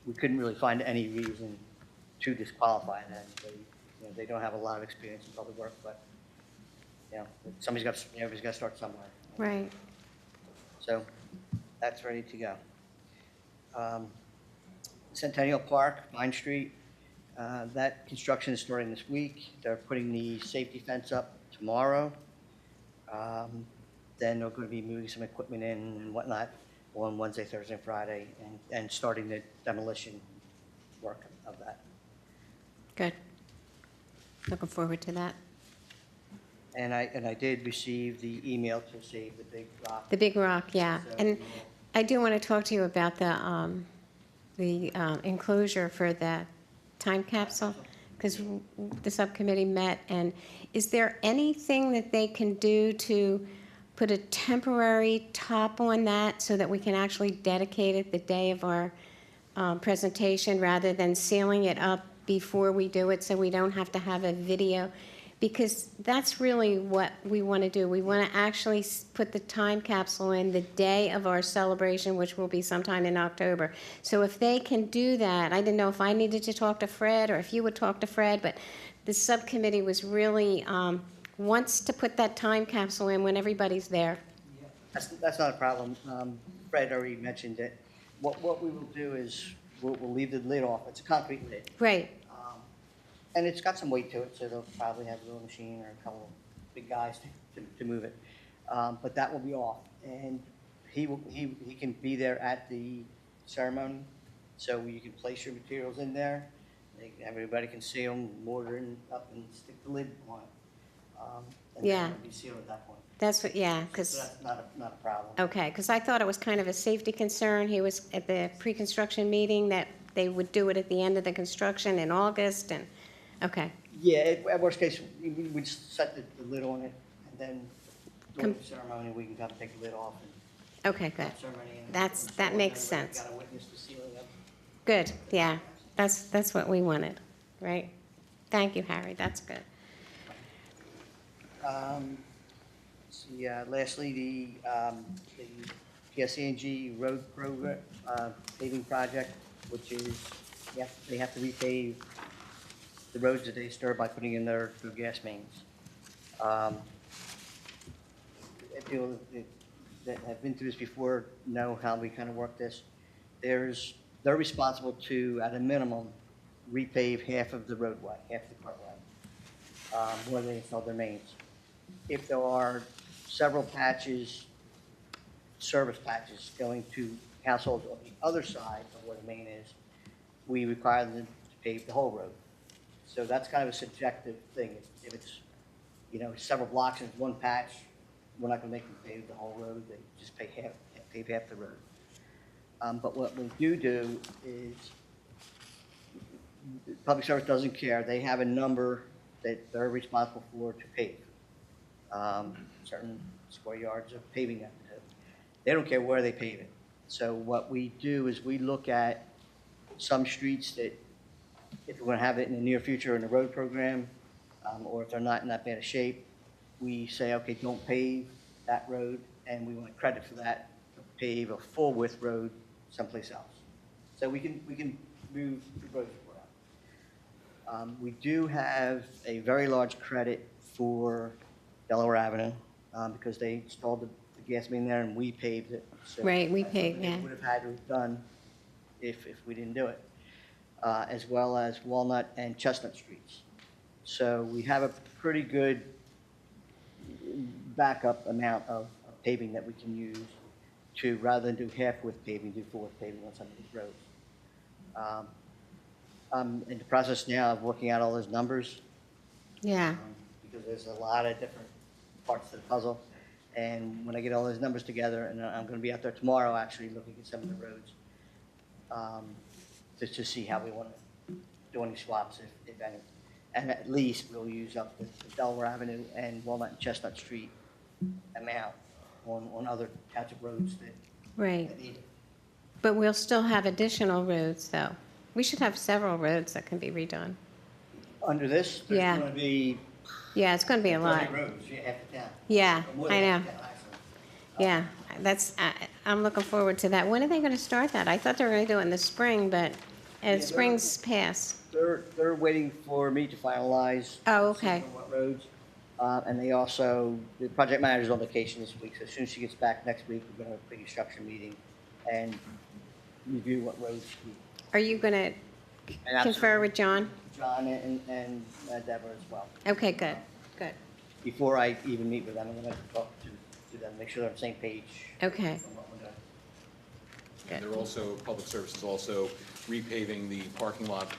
M: We couldn't really find any reason to disqualify them. They don't have a lot of experience in public work, but everybody's got to start somewhere.
A: Right.
M: So that's ready to go. Centennial Park, Vine Street, that construction is starting this week. They're putting the safety fence up tomorrow. Then they're going to be moving some equipment in and whatnot on Wednesday, Thursday, and Friday, and starting the demolition work of that.
A: Good. Looking forward to that.
M: And I did receive the email to save the big rock.
A: The big rock, yeah.
M: So,
A: And I do want to talk to you about the enclosure for the time capsule, because the subcommittee met, and is there anything that they can do to put a temporary top on that so that we can actually dedicate it the day of our presentation rather than sealing it up before we do it, so we don't have to have a video? because that's really what we want to do. We want to actually put the time capsule in the day of our celebration, which will be sometime in October. So if they can do that, I didn't know if I needed to talk to Fred or if you would talk to Fred, but the subcommittee was really, wants to put that time capsule in when everybody's there.
M: That's not a problem. Fred already mentioned it. What we will do is, we'll leave the lid off. It's a concrete lid.
A: Right,
M: And it's got some weight to it, so they'll probably have a little machine or a couple of big guys to move it. But that will be off. And he can be there at the ceremony, so you can place your materials in there. Everybody can see them, mortar and up and stick the lid on it. And
A: Yeah.
M: it'll be sealed at that point.
A: that's what, yeah,
M: So
A: because,
M: that's not a problem.
A: okay, because I thought it was kind of a safety concern. He was at the pre-construction meeting that they would do it at the end of the construction in August, and, okay.
M: Yeah, at worst case, we just set the lid on it, and then during
A: Com-
M: the ceremony, we can come take the lid off and
A: Okay, good.
M: have ceremony. and-
A: That
M: and
A: makes
M: everybody
A: sense.
M: Got to witness the sealing of.
A: Good, yeah, that's what we wanted, right? Thank you, Harry, that's good.
M: See, lastly, the PSC&G road program, paving project, which is, they have to repave the roads that they disturb by putting in their gas mains. People that have been through this before know how we kind of work this. They're responsible to, at a minimum, repave half of the roadway, half the cartway, where they install their mains. If there are several patches, service patches going to households on the other side of where the main is, we require them to pave the whole road. So that's kind of a subjective thing. If it's, several blocks and it's one patch, we're not gonna make them pave the whole road. They just pave half the road. But what we do is, public service doesn't care. They have a number that they're responsible for to pave. Certain square yards of paving that to do. They don't care where they pave it. So what we do is we look at some streets that, if we're gonna have it in the near future in the road program, or if they're not in that bad a shape, we say, okay, don't pave that road, and we want credit for that, to pave a full width road someplace else. So we can move the roads around. We do have a very large credit for Delaware Avenue, because they installed the gas main there and we paved it. So
A: Right, we
M: that's
A: paved,
M: something
A: yeah.
M: we would have had to have done if we didn't do it, as well as Walnut and Chestnut Streets. So we have a pretty good backup amount of paving that we can use to, rather than do half-width paving, do full-width paving on some of these roads. I'm in the process now of working out all those numbers,
A: Yeah,
M: because there's a lot of different parts to the puzzle. And when I get all those numbers together, and I'm going to be out there tomorrow actually looking at some of the roads, just to see how we want to do any swaps, if any. And at least we'll use up the Delaware Avenue and Walnut and Chestnut Street amount on other township roads
A: right.
M: that need it.
A: But we'll still have additional roads, though. We should have several roads that can be redone.
M: Under this, there's
A: Yeah.
M: going to be
A: Yeah, it's going to be a
M: 20
A: lot.
M: roads, half the town.
A: Yeah,
M: Or more
A: I
M: than
A: know.
M: half the town, actually.
A: Yeah, I'm looking forward to that. When are they going to start that? I thought they were going to do it in the spring, but
M: they're-
A: spring's passed.
M: They're waiting for me to finalize.
A: Oh, okay.
M: see What roads. And they also, the project manager's on vacation this week, so as soon as she gets back next week, we're gonna have a pre-construction meeting and review what roads we.
A: Are you going to
M: and
A: confer with John?
M: John and Deborah as well.
A: Okay, good, good.
M: Before I even meet with them, I'm gonna talk to them, make sure they're on the same page.
A: Okay,
M: on what we're doing.
E: And they're also, Public Service is also repaving the parking lot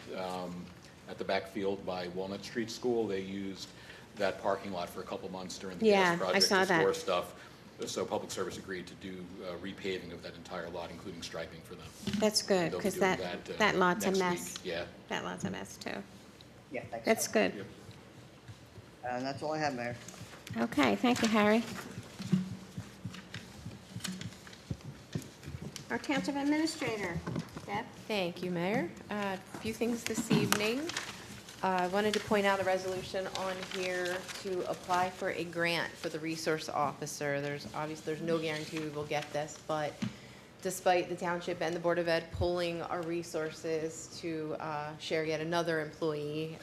E: at the backfield by Walnut Street School. They used that parking lot for a couple months during the
A: Yeah,
E: gas
A: I
E: project
A: saw
E: to
A: that.
E: store stuff. So Public Service agreed to do repaving of that entire lot, including striping for them.
A: that's good,
E: They'll be
A: because
E: doing
A: that lot's a
E: next week.
A: mess.
E: Yeah.
A: That lot's a mess, too.
M: Yeah, thanks.
A: That's good.
E: Yep.
M: And that's all I have, Mayor.
A: Okay, thank you, Harry. Our Township Administrator, Deb?
K: Thank you, Mayor. A few things this evening. I wanted to point out a resolution on here to apply for a grant for the resource officer. There's no guarantee we will get this, but despite the township and the Board of Ed pulling our resources to share yet another employee,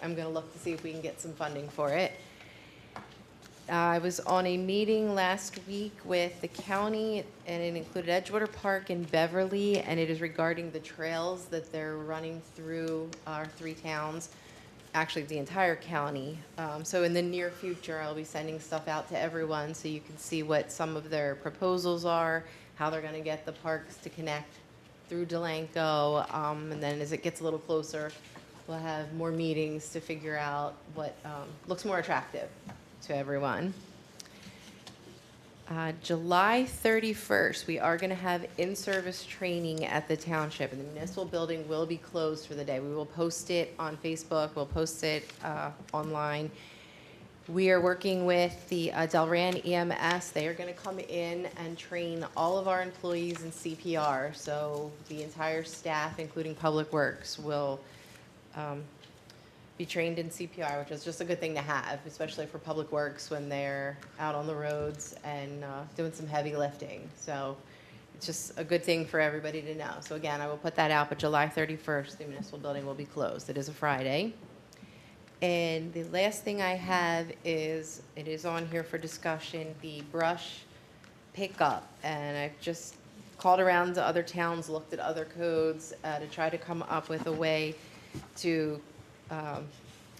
K: I'm going to look to see if we can get some funding for it. I was on a meeting last week with the county, and it included Edgewater Park and Beverly, and it is regarding the trails that they're running through our 3 towns, actually the entire county. So in the near future, I'll be sending stuff out to everyone so you can see what some of their proposals are, how they're going to get the parks to connect through Delanco, and then as it gets a little closer, we'll have more meetings to figure out what looks more attractive to everyone. July 31st, we are going to have in-service training at the township, and the municipal building will be closed for the day. We will post it on Facebook, we'll post it online. We are working with the Delran EMS. They are going to come in and train all of our employees in CPR. So the entire staff, including Public Works, will be trained in CPR, which is just a good thing to have, especially for Public Works when they're out on the roads and doing some heavy lifting. So it's just a good thing for everybody to know. So again, I will put that out, but July 31st, the municipal building will be closed. It is a Friday. And the last thing I have is, it is on here for discussion, the brush pickup. And I've just called around to other towns, looked at other codes to try to come up with a way to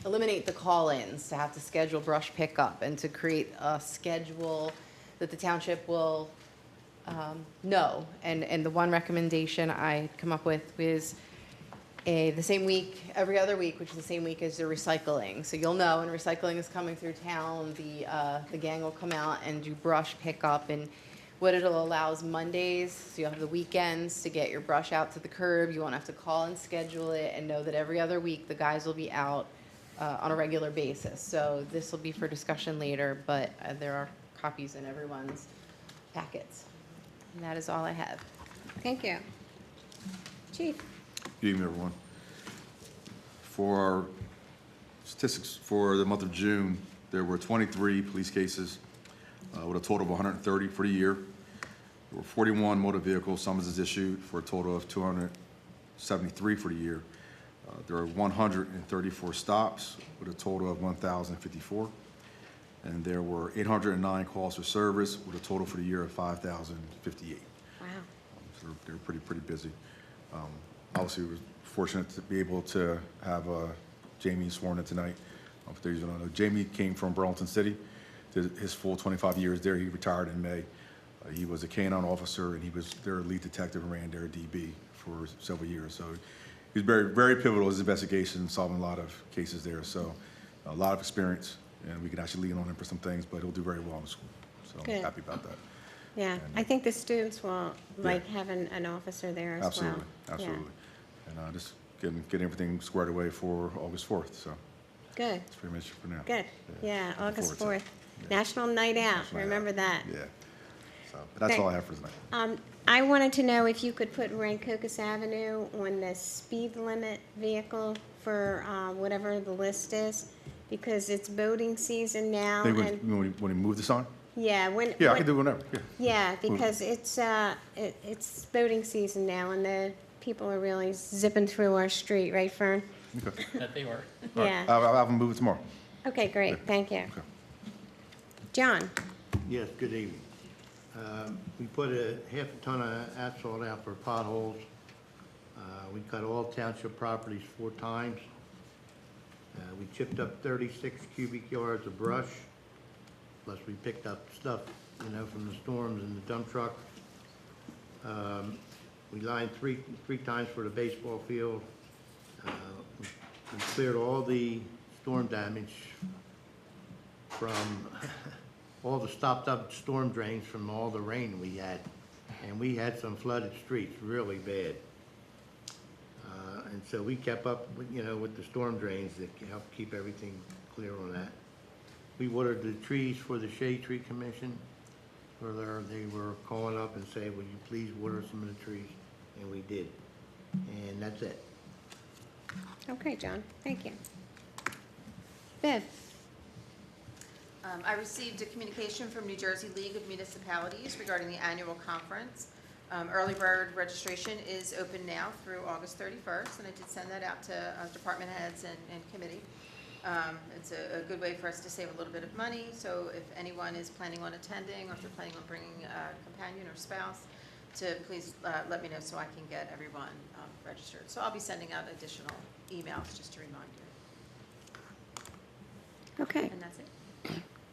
K: eliminate the call-ins, to have to schedule brush pickup, and to create a schedule that the township will know. And the one recommendation I come up with is the same week, every other week, which is the same week as the recycling. So you'll know when recycling is coming through town, the gang will come out and do brush pickup. And what it'll allow is Mondays, so you'll have the weekends to get your brush out to the curb. You won't have to call and schedule it, and know that every other week the guys will be out on a regular basis. So this will be for discussion later, but there are copies in everyone's packets. And that is all I have.
A: Thank you. Chief?
D: Good evening, everyone. For our statistics for the month of June, there were 23 police cases with a total of 130 for the year. There were 41 motor vehicle summonses issued for a total of 273 for the year. There are 134 stops with a total of 1,054. And there were 809 calls for service with a total for the year of 5,058.
A: Wow.
D: So they're pretty busy. Obviously, we're fortunate to be able to have Jamie sworn in tonight. For those who don't know, Jamie came from Burlington City. Did his full 25 years there. He retired in May. He was a K-9 officer, and he was their lead detective and ran their DB for several years. So he was very pivotal in his investigation, solving a lot of cases there. So a lot of experience, and we could actually lean on him for some things, but he'll do very well in school. So
A: Good.
D: I'm happy about that.
A: Yeah, I think the students will like having an officer there as well.
D: Absolutely. And just getting everything squared away for August 4th. So
A: Good,
D: that's pretty much for now.
A: good. Yeah,
D: looking
A: August
D: forward
A: 4th.
D: to it.
A: National Night Out,
D: National Night
A: remember
D: Out.
A: that.
D: Yeah. So that's all I have for tonight.
A: I wanted to know if you could put Rancocas Avenue on the speed limit vehicle for whatever the list is, because it's boating season now.
D: Think
A: And
D: when we move this on?
A: yeah,
D: Yeah, I can do it whenever. Yeah.
A: Yeah, because it's boating season now, and the people are really zipping through our street, right, Fern?
D: Okay.
N: That they were.
D: All right.
A: Yeah.
D: I'll have them move it tomorrow.
A: Okay, great, thank you.
D: Okay.
A: John?
O: Yes, good evening. We put a half a ton of asphalt out for potholes. We cut all township properties 4 times. We chipped up 36 cubic yards of brush, plus we picked up stuff, from the storms in the dump truck. We lined three times for the baseball field. We cleared all the storm damage from all the stopped up storm drains from all the rain we had. And we had some flooded streets, really bad. And so we kept up, with the storm drains that helped keep everything clear on that. We watered the trees for the Shade Tree Commission. They were calling up and saying, would you please water some of the trees? And we did. And that's it.
A: Okay, John, thank you. Viv?
B: I received a communication from New Jersey League of Municipalities regarding the annual conference. Early bird registration is open now through August 31st, and I did send that out to department heads and committee. It's a good way for us to save a little bit of money, so if anyone is planning on attending, or if they're planning on bringing a companion or spouse, to please let me know so I can get everyone registered. So I'll be sending out additional emails just to remind you.
A: Okay.
B: And that's it.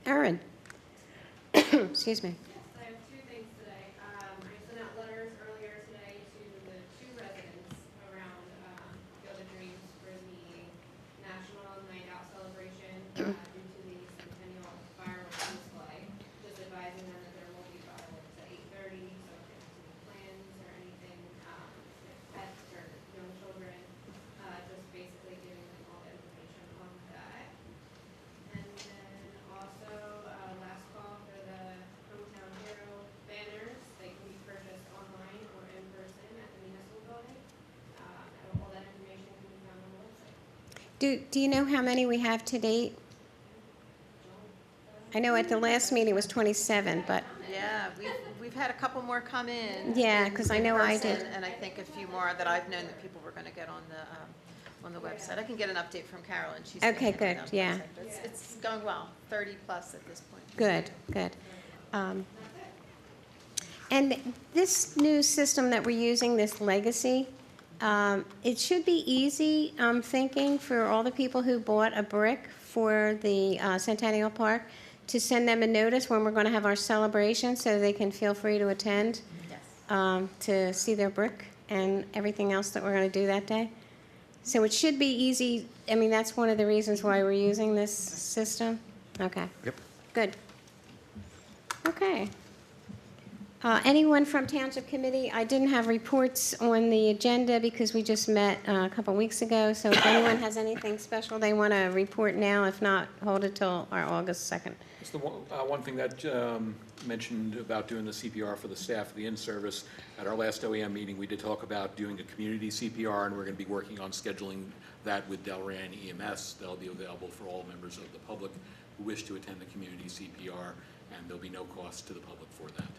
A: Erin? Excuse me.
N: Yes, I have two things today. I sent out letters earlier today to the two residents around Field of Dreams for the National Night Out celebration due to the centennial fireworks display. Just advising them that there will be fireworks at 8:30, so if they have any plans or anything, with pets or young children, just basically giving them all the information on that. And then also, last call for the Hometown Hero banners. They can be purchased online or in person at the municipal building. All that information can be found on the website.
A: Do you know how many we have to date? I know at the last meeting it was 27, but,
B: Yeah, we've had a couple more come in.
A: Yeah, 'cause I know I
B: in person,
A: did.
B: And I think a few more that I've known that people were gonna get on the website. I can get an update from Carolyn, she's. been
A: Okay,
B: handling
A: good,
B: it on the
A: yeah.
B: website, but It's going well, 30 plus at this point.
A: good, good. And this new system that we're using, this legacy, it should be easy, I'm thinking, for all the people who bought a brick for the Centennial Park to send them a notice when we're going to have our celebration so they can feel free to attend to see their brick and everything else that we're going to do that day. So it should be easy. I mean, that's one of the reasons why we're using this system. Okay.
C: Yep.
A: Good. Okay. Anyone from Township Committee? I didn't have reports on the agenda because we just met a couple weeks ago. So if anyone has anything special they want to report now, if not, hold it till our August 2nd.
E: It's the one thing that mentioned about doing the CPR for the staff of the in-service. At our last OEM meeting, we did talk about doing a community CPR, and we're going to be working on scheduling that with Delran EMS. That'll be available for all members of the public who wish to attend the community CPR, and there'll be no cost to the public for that.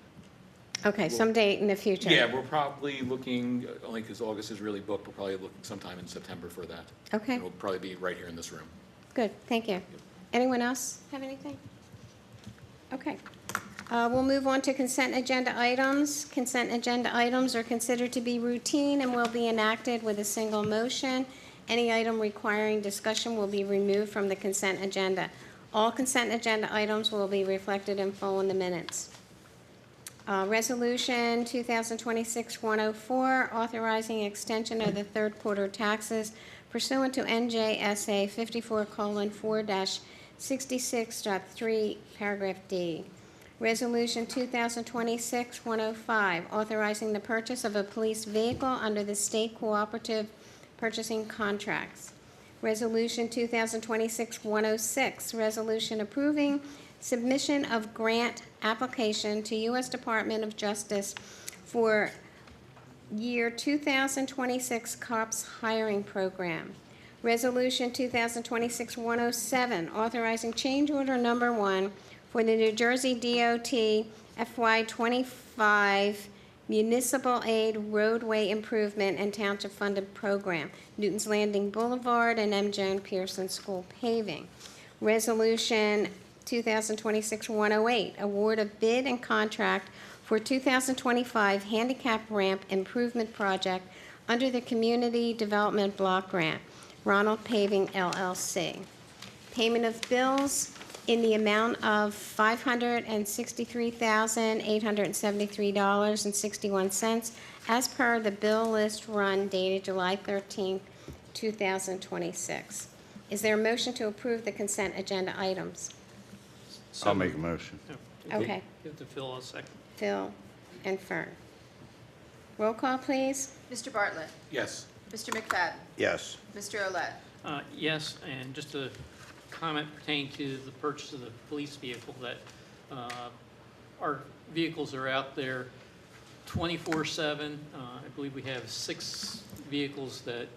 A: Okay, some date in the future.
E: Yeah, we're probably looking, only because August is really booked, we're probably looking sometime in September for that.
A: Okay.
E: It'll probably be right here in this room.
A: Good, thank you. Anyone else have anything? Okay. We'll move on to consent agenda items. Consent agenda items are considered to be routine and will be enacted with a single motion. Any item requiring discussion will be removed from the consent agenda. All consent agenda items will be reflected in full in the minutes. Resolution 2026-104, authorizing extension of the third quarter taxes pursuant to NJSA 54:4-66.3, paragraph D. Resolution 2026-105, authorizing the purchase of a police vehicle under the state cooperative purchasing contracts. Resolution 2026-106, resolution approving submission of grant application to U.S. Department of Justice for year 2026 COPS hiring program. Resolution 2026-107, authorizing change order number 1 for the New Jersey DOT FY25 Municipal Aid Roadway Improvement and Township Funded Program, Newton's Landing Boulevard and M. Joan Pearson School paving. Resolution 2026-108, award of bid and contract for 2025 handicap ramp improvement project under the Community Development Block Grant, Ronald Paving LLC. Payment of bills in the amount of $563,873.61 as per the bill list run dated July 13, 2026. Is there a motion to approve the consent agenda items?
D: I'll make a motion.
A: Okay.
L: Give to Phil a second.
A: Phil and Fern. Roll call, please.
B: Mr. Bartlett,
E: Yes.
B: Mr. McFadden,
D: Yes.
B: Mr. Olet.
L: Yes, and just a comment pertaining to the purchase of the police vehicle, that our vehicles are out there 24/7. I believe we have 6 vehicles that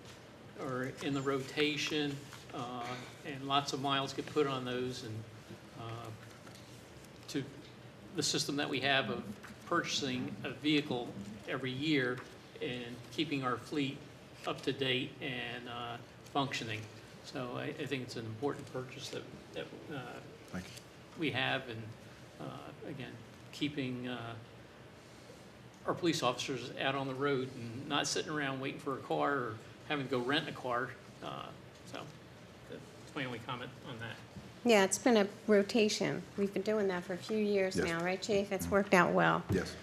L: are in the rotation, and lots of miles get put on those, and to the system that we have of purchasing a vehicle every year and keeping our fleet up to date and functioning. So I think it's an important purchase that
D: Thank you.
L: we have, and again, keeping our police officers out on the road and not sitting around waiting for a car or having to go rent a car. So that's my only comment on that.
A: Yeah, it's been a rotation. We've been doing that for a few years
D: Yes.
A: now, right, Chief? It's worked out well.
D: Yes.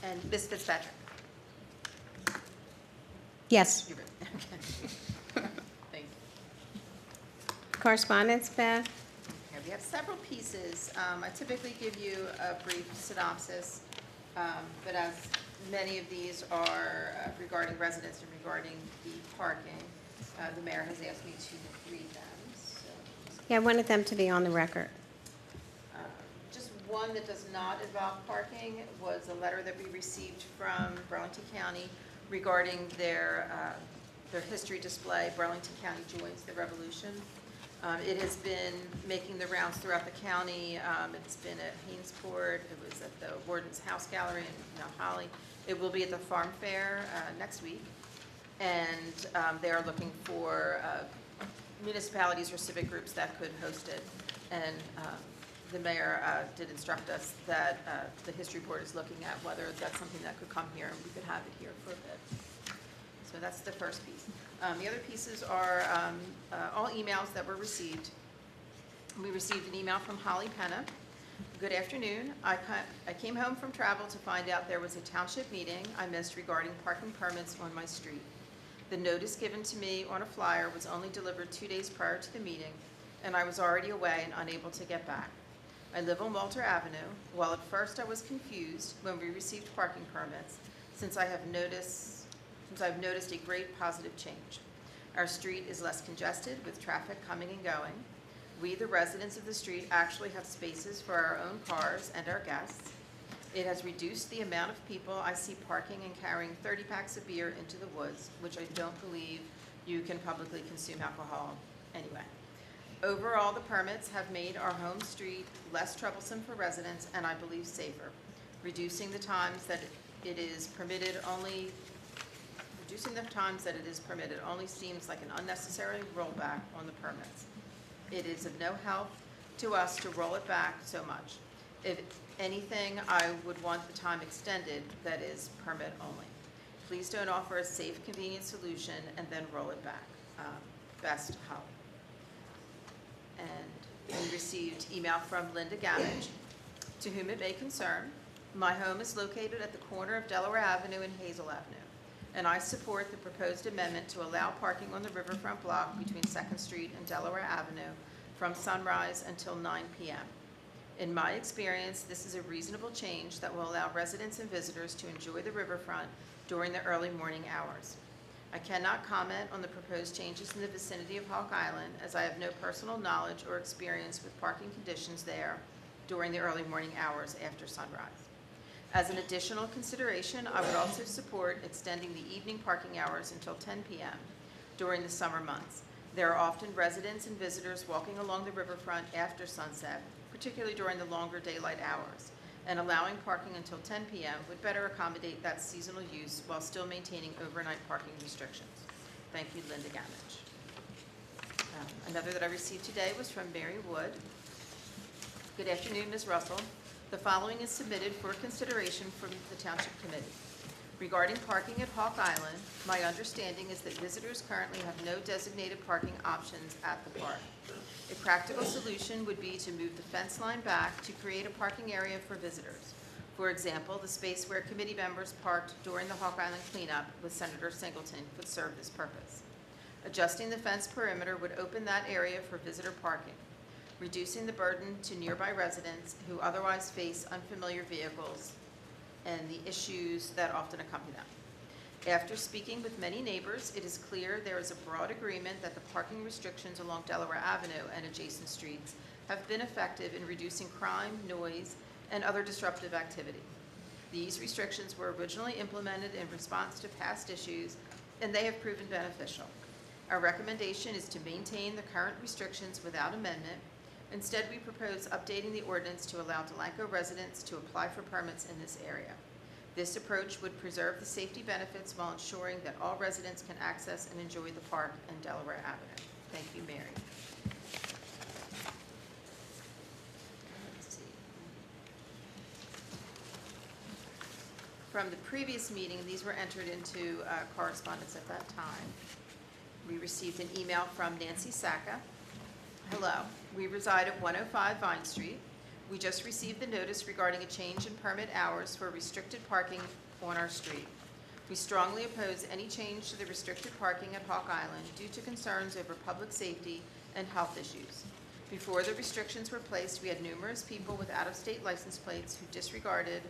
B: And Ms. Fitzpatrick?
A: Yes.
B: You're good. Okay. Thank you.
A: Correspondence, Beth?
B: Okay, we have several pieces. I typically give you a brief synopsis, but as many of these are regarding residents and regarding the parking, the mayor has asked me to read them. So,
A: Yeah, I wanted them to be on the record.
B: just one that does not involve parking was a letter that we received from Burlington County regarding their history display, Burlington County Joins the Revolution. It has been making the rounds throughout the county. It's been at Hainesport, it was at the Warden's House Gallery in Mount Holly. It will be at the Farm Fair next week. And they are looking for municipalities or civic groups that could host it. And the mayor did instruct us that the history board is looking at whether that's something that could come here and we could have it here for a bit. So that's the first piece. The other pieces are all emails that were received. We received an email from Holly Penna. Good afternoon. I came home from travel to find out there was a township meeting I missed regarding parking permits on my street. The notice given to me on a flyer was only delivered 2 days prior to the meeting, and I was already away and unable to get back. I live on Walter Avenue. While at first I was confused when we received parking permits, since I've noticed a great positive change. Our street is less congested with traffic coming and going. We, the residents of the street, actually have spaces for our own cars and our guests. It has reduced the amount of people I see parking and carrying 30 packs of beer into the woods, which I don't believe you can publicly consume alcohol anyway. Overall, the permits have made our home street less troublesome for residents and I believe safer, reducing the times that it is permitted only seems like an unnecessary rollback on the permits. It is of no help to us to roll it back so much. If anything, I would want the time extended, that is, permit only. Please don't offer a safe, convenient solution and then roll it back. Best, Holly. And we received email from Linda Gamage, to whom it may concern. My home is located at the corner of Delaware Avenue and Hazel Avenue, and I support the proposed amendment to allow parking on the riverfront block between 2nd Street and Delaware Avenue from sunrise until 9 p.m. In my experience, this is a reasonable change that will allow residents and visitors to enjoy the riverfront during the early morning hours. I cannot comment on the proposed changes in the vicinity of Hawk Island, as I have no personal knowledge or experience with parking conditions there during the early morning hours after sunrise. As an additional consideration, I would also support extending the evening parking hours until 10 p.m. during the summer months. There are often residents and visitors walking along the riverfront after sunset, particularly during the longer daylight hours, and allowing parking until 10 p.m. would better accommodate that seasonal use while still maintaining overnight parking restrictions. Thank you, Linda Gamage. Another that I received today was from Mary Wood. Good afternoon, Ms. Russell. The following is submitted for consideration from the Township Committee. Regarding parking at Hawk Island, my understanding is that visitors currently have no designated parking options at the park. A practical solution would be to move the fence line back to create a parking area for visitors. For example, the space where committee members parked during the Hawk Island cleanup with Senator Singleton would serve this purpose. Adjusting the fence perimeter would open that area for visitor parking, reducing the burden to nearby residents who otherwise face unfamiliar vehicles and the issues that often accompany them. After speaking with many neighbors, it is clear there is a broad agreement that the parking restrictions along Delaware Avenue and adjacent streets have been effective in reducing crime, noise, and other disruptive activity. These restrictions were originally implemented in response to past issues and they have proven beneficial. Our recommendation is to maintain the current restrictions without amendment. Instead, we propose updating the ordinance to allow Delanco residents to apply for permits in this area. This approach would preserve the safety benefits while ensuring that all residents can access and enjoy the park and Delaware Avenue. Thank you, Mary. Let's see. From the previous meeting, these were entered into correspondence at that time. We received an email from Nancy Sacca. Hello, we reside at 105 Vine Street. We just received the notice regarding a change in permit hours for restricted parking on our street. We strongly oppose any change to the restricted parking at Hawk Island due to concerns over public safety and health issues. Before the restrictions were placed, we had numerous people with out-of-state license plates who disregarded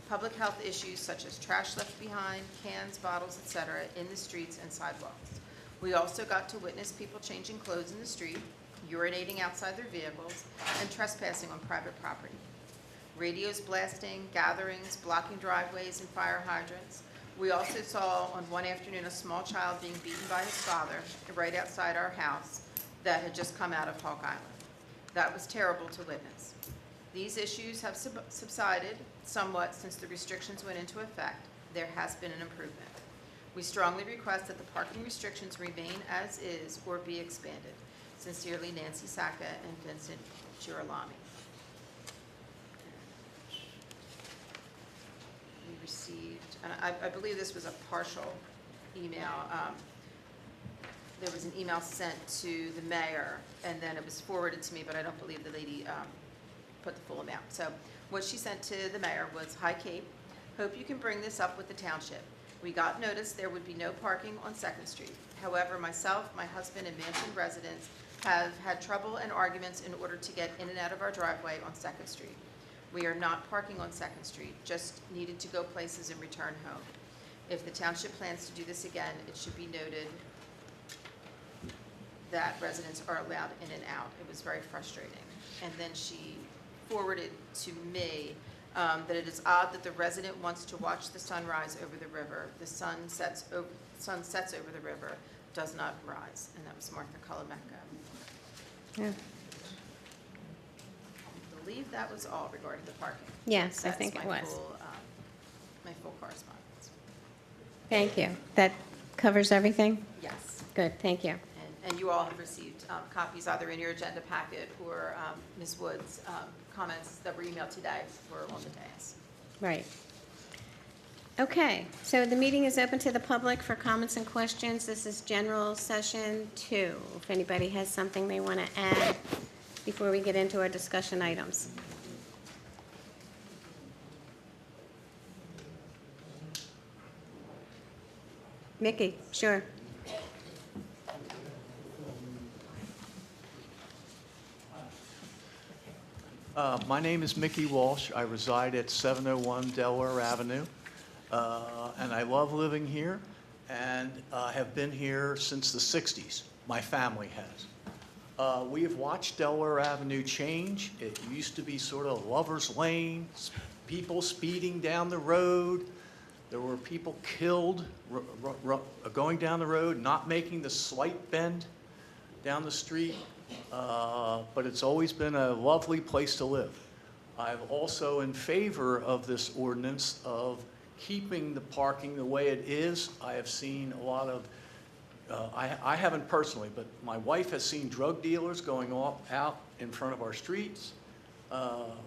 B: public health issues such as trash left behind, cans, bottles, etc. in the streets and sidewalks. We also got to witness people changing clothes in the street, urinating outside their vehicles, and trespassing on private property. Radios blasting, gatherings, blocking driveways and fire hydrants. We also saw on one afternoon a small child being beaten by his father right outside our house that had just come out of Hawk Island. That was terrible to witness. These issues have subsided somewhat since the restrictions went into effect. There has been an improvement. We strongly request that the parking restrictions remain as is or be expanded. Sincerely, Nancy Sacca and Vincent Girolami. We received, and I believe this was a partial email. There was an email sent to the mayor, and then it was forwarded to me, but I don't believe the lady put the full amount. So what she sent to the mayor was, "Hi Kate, hope you can bring this up with the township. We got notice there would be no parking on 2nd Street. However, myself, my husband, and Mansion residents have had trouble and arguments in order to get in and out of our driveway on 2nd Street. We are not parking on 2nd Street, just needed to go places and return home. If the township plans to do this again, it should be noted that residents are allowed in and out." It was very frustrating. And then she forwarded to me that it is odd that the resident wants to watch the sunrise over the river. The sun sets over the river, does not rise. And that was Martha Kalameka.
A: Yeah.
B: I believe that was all regarding the parking.
A: Yes, I
B: That's
A: think it
B: my
A: was.
B: my full correspondence.
A: Thank you. That covers everything?
B: Yes.
A: Good, thank you.
B: And you all have received copies either in your agenda packet or Ms. Wood's comments that were emailed today were on the dais.
A: Right. Okay, so the meeting is open to the public for comments and questions. This is general session 2. If anybody has something they want to add before we get into our discussion items. Mickey, sure.
P: My name is Mickey Walsh. I reside at 701 Delaware Avenue, and I love living here and have been here since the 60s. My family has. We have watched Delaware Avenue change. It used to be sort of lover's lane, people speeding down the road. There were people killed going down the road, not making the slight bend down the street. But it's always been a lovely place to live. I'm also in favor of this ordinance of keeping the parking the way it is. I have seen a lot of, I haven't personally, but my wife has seen drug dealers going out in front of our streets,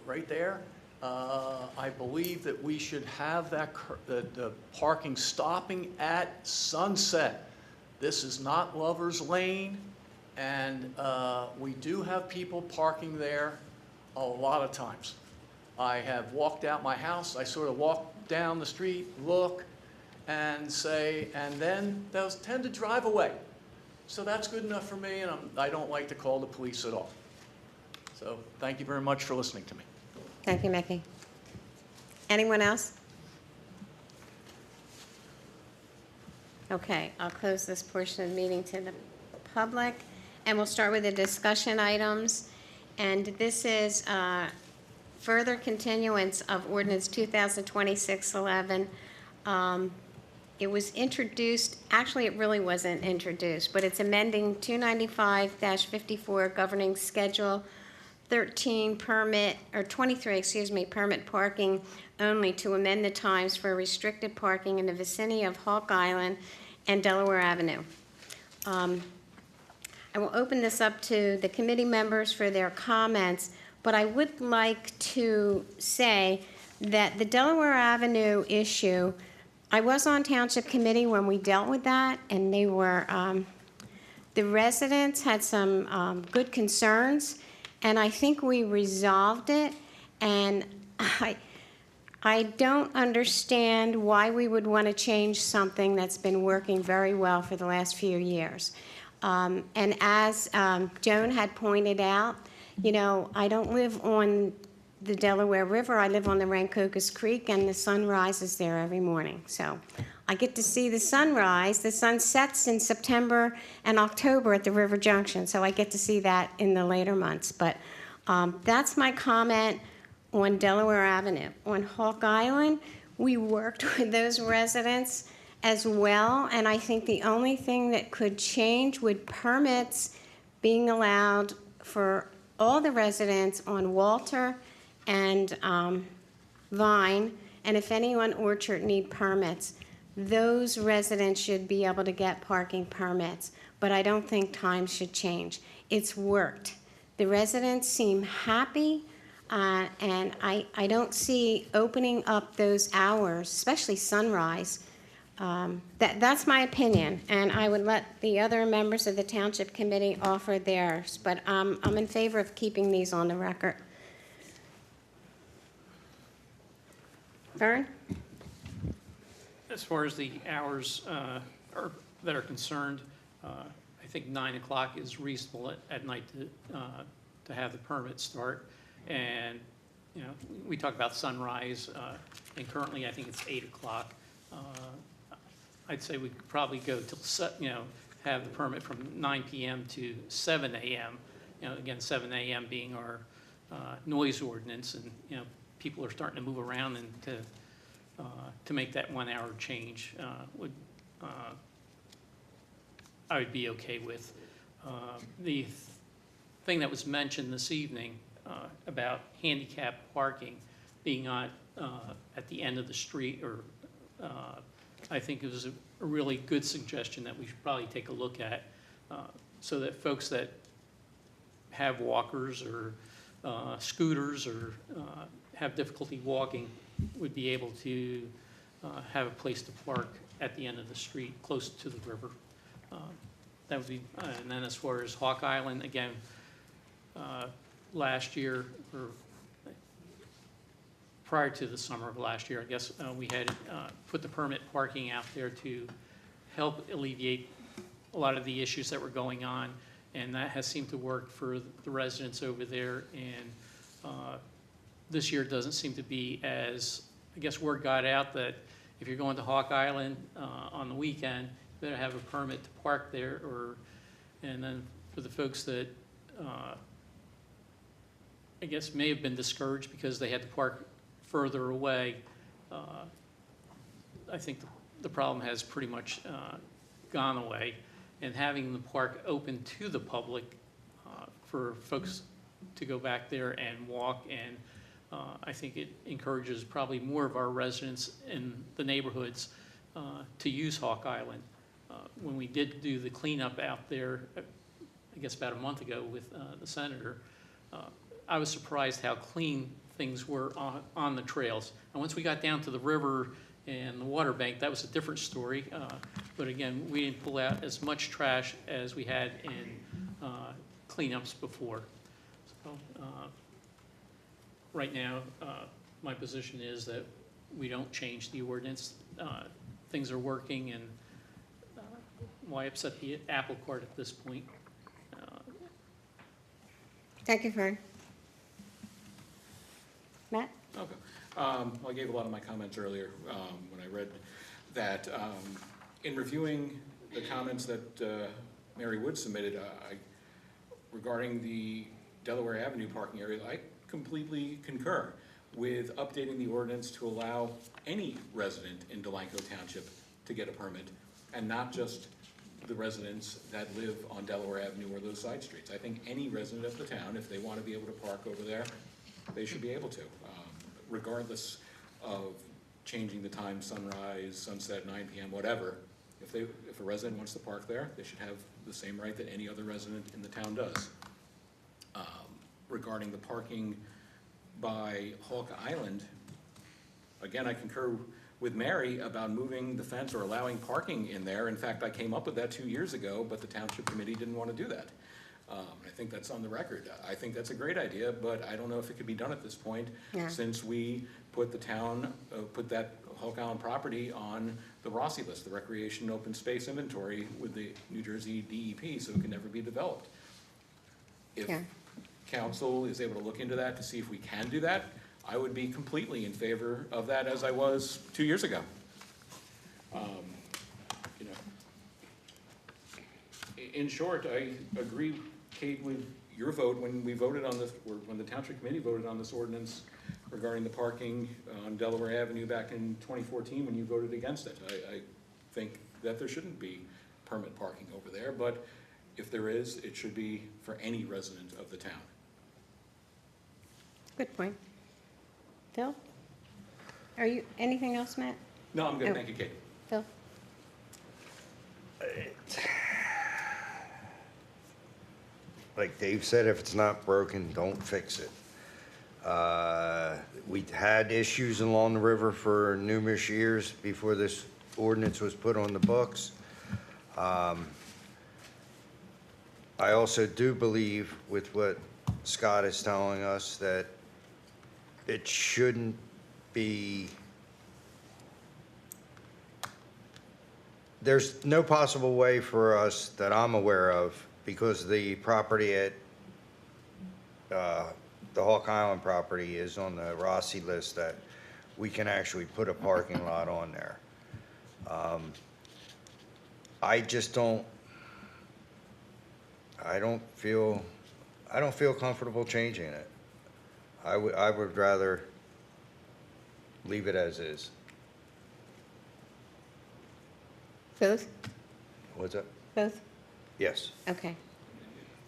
P: right there. I believe that we should have the parking stopping at sunset. This is not Lover's Lane. And we do have people parking there a lot of times. I have walked out my house, I sort of walk down the street, look, and say, and then those tend to drive away. So that's good enough for me, and I don't like to call the police at all. So thank you very much for listening to me.
A: Thank you, Mickey. Anyone else? Okay, I'll close this portion of the meeting to the public. And we'll start with the discussion items. And this is further continuance of ordinance 2026-11. It was introduced, actually, it really wasn't introduced, but it's amending 295-54 governing schedule 13 permit, or 23, excuse me, permit parking only to amend the times for restricted parking in the vicinity of Hawk Island and Delaware Avenue. I will open this up to the committee members for their comments, but I would like to say that the Delaware Avenue issue, I was on Township Committee when we dealt with that, and they were, the residents had some good concerns, and I think we resolved it, and I don't understand why we would want to change something that's been working very well for the last few years. And as Joan had pointed out, you know, I don't live on the Delaware River. I live on the Rancocas Creek, and the sun rises there every morning. So I get to see the sunrise. The sun sets in September and October at the River Junction, so I get to see that in the later months. But that's my comment on Delaware Avenue. On Hawk Island, we worked with those residents as well, and I think the only thing that could change would permits being allowed for all the residents on Walter and Vine, and if any on Orchard need permits, those residents should be able to get parking permits, but I don't think times should change. It's worked. The residents seem happy, and I don't see opening up those hours, especially sunrise. That's my opinion, and I would let the other members of the Township Committee offer theirs, but I'm in favor of keeping these on the record. Vern?
L: As far as the hours that are concerned, I think 9 o'clock is reasonable at night to have the permit start. And, you know, we talk about sunrise, and currently I think it's 8 o'clock. I'd say we could probably go till, you know, have the permit from 9 p.m. to 7 a.m. You know, again, 7 a.m. being our noise ordinance, and, you know, people are starting to move around, and to make that 1 hour change I would be okay with. The thing that was mentioned this evening about handicap parking being on at the end of the street, or I think it was a really good suggestion that we should probably take a look at, so that folks that have walkers or scooters or have difficulty walking would be able to have a place to park at the end of the street, close to the river. That would be, and then as far as Hawk Island, again, last year, or prior to the summer of last year, I guess, we had put the permit parking out there to help alleviate a lot of the issues that were going on, and that has seemed to work for the residents over there. And this year doesn't seem to be as, I guess word got out that if you're going to Hawk Island on the weekend, you better have a permit to park there, and then for the folks that I guess may have been discouraged because they had to park further away, I think the problem has pretty much gone away, and having the park open to the public for folks to go back there and walk, and I think it encourages probably more of our residents in the neighborhoods to use Hawk Island. When we did do the cleanup out there, I guess about a month ago with the senator, I was surprised how clean things were on the trails. And once we got down to the river and the water bank, that was a different story. But again, we didn't pull out as much trash as we had in cleanups before. So right now, my position is that we don't change the ordinance. Things are working, and why upset the apple cart at this point?
A: Thank you, Vern. Matt?
E: Okay. Well, I gave a lot of my comments earlier when I read that. In reviewing the comments that Mary Wood submitted regarding the Delaware Avenue parking area, I completely concur with updating the ordinance to allow any resident in Delanco Township to get a permit, and not just the residents that live on Delaware Avenue or those side streets. I think any resident of the town, if they want to be able to park over there, they should be able to, regardless of changing the time, sunrise, sunset, 9 p.m., whatever. If a resident wants to park there, they should have the same right that any other resident in the town does. Regarding the parking by Hawk Island, again, I concur with Mary about moving the fence or allowing parking in there. In fact, I came up with that 2 years ago, but the Township Committee didn't want to do that. I think that's on the record. I think that's a great idea, but I don't know if it could be done at this point, since we put put that Hawk Island property on the Rossi list, the Recreation Open Space Inventory with the New Jersey DEP, so it can never be developed. If council is able to look into that to see if we can do that, I would be completely in favor of that, as I was 2 years ago. You know, in short, I agree, Kate, with your vote when we voted on this, or when the Township Committee voted on this ordinance regarding the parking on Delaware Avenue back in 2014 when you voted against it. I think that there shouldn't be permit parking over there, but if there is, it should be for any resident of the town.
A: Good point. Phil? Anything else, Matt?
E: No, I'm good.
A: Oh.
E: Thank you, Kate.
A: Phil?
Q: Like Dave said, if it's not broken, don't fix it. We had issues along the river for numerous years before this ordinance was put on the books. I also do believe with what Scott is telling us that it shouldn't be, there's no possible way for us that I'm aware of, because the property at the Hawk Island property is on the Rossi list, that we can actually put a parking lot on there. I just don't, I don't feel comfortable changing it. I would rather leave it as is.
A: Both?
Q: What's that?
A: Both?
Q: Yes.
A: Okay.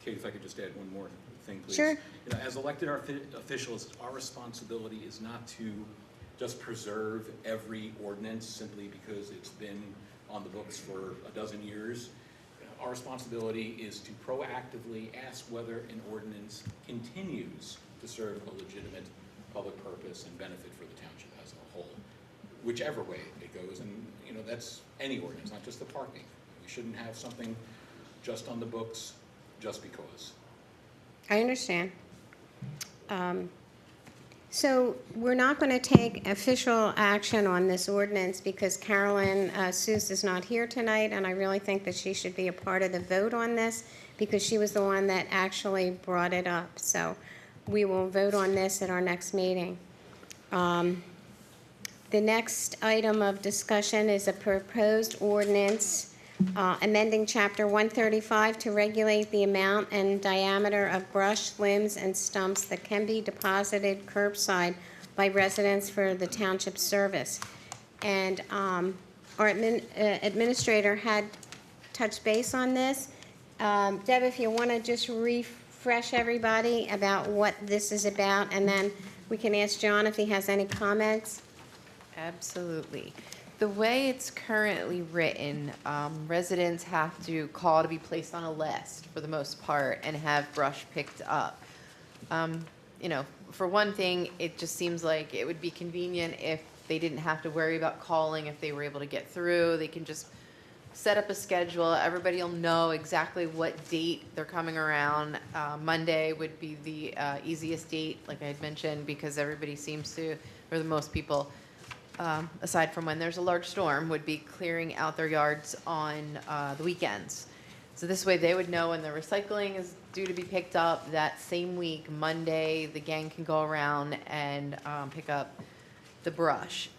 E: Kate, if I could just add one more thing, please.
A: Sure.
E: You know, as elected officials, our responsibility is not to just preserve every ordinance simply because it's been on the books for a dozen years. Our responsibility is to proactively ask whether an ordinance continues to serve a legitimate public purpose and benefit for the township as a whole, whichever way it goes. And, you know, that's any ordinance, not just the parking. We shouldn't have something just on the books just because.
A: I understand. So we're not going to take official action on this ordinance because Carolyn Seuss is not here tonight, and I really think that she should be a part of the vote on this because she was the one that actually brought it up. So we will vote on this at our next meeting. The next item of discussion is a proposed ordinance amending Chapter 135 to regulate the amount and diameter of brush, limbs, and stumps that can be deposited curbside by residents for the township service. And our administrator had touched base on this. Deb, if you want to just refresh everybody about what this is about, and then we can ask John if he has any comments.
K: Absolutely. The way it's currently written, residents have to call to be placed on a list for the most part and have brush picked up. You know, for one thing, it just seems like it would be convenient if they didn't have to worry about calling if they were able to get through. They can just set up a schedule. Everybody will know exactly what date they're coming around. Monday would be the easiest date, like I had mentioned, because everybody seems to, or the most people, aside from when there's a large storm, would be clearing out their yards on the weekends. So this way they would know when the recycling is due to be picked up that same week, Monday, the gang can go around and pick up the brush.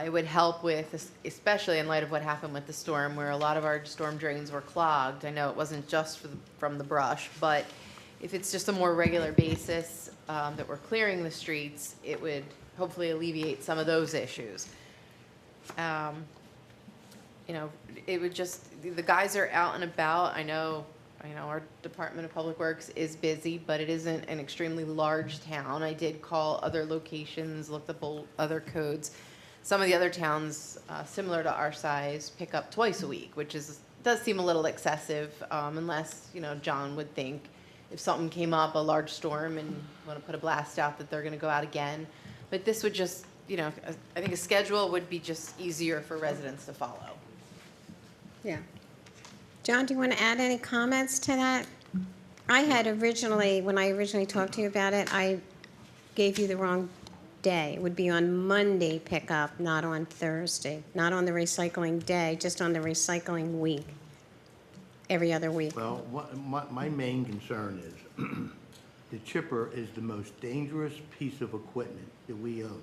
K: It would help with, especially in light of what happened with the storm, where a lot of our storm drains were clogged. I know it wasn't just from the brush, but if it's just a more regular basis that we're clearing the streets, it would hopefully alleviate some of those issues. you know, it would just, the guys are out and about. I know, our Department of Public Works is busy, but it isn't an extremely large town. I did call other locations, looked up other codes. Some of the other towns, similar to our size, pick up twice a week, which does seem a little excessive, unless, John would think if something came up, a large storm, and want to put a blast out that they're going to go out again. But this would just, I think a schedule would be just easier for residents to follow.
A: Yeah. John, do you want to add any comments to that? I had when I originally talked to you about it, I gave you the wrong day. It would be on Monday pickup, not on Thursday, not on the recycling day, just on the recycling week, every other week.
O: Well, my main concern is the chipper is the most dangerous piece of equipment that we own.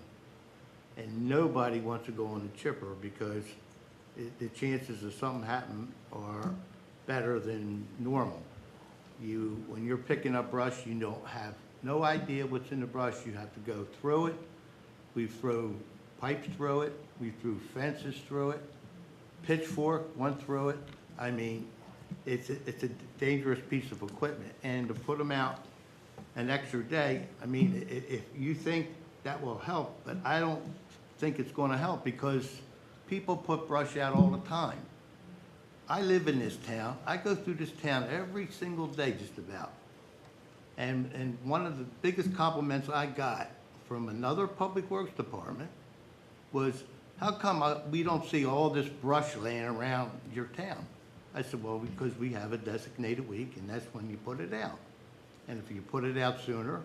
O: And nobody wants to go on the chipper because the chances of something happening are better than normal. When you're picking up brush, you don't have no idea what's in the brush. You have to go through it. We throw pipes through it. We threw fences through it. Pitchfork went through it. I mean, it's a dangerous piece of equipment. And to put them out an extra day, I mean, if you think that will help, but I don't think it's going to help because people put brush out all the time. I live in this town. I go through this town every single day just about. And one of the biggest compliments I got from another public works department was, how come we don't see all this brush laying around your town? I said, well, because we have a designated week and that's when you put it out. And if you put it out sooner,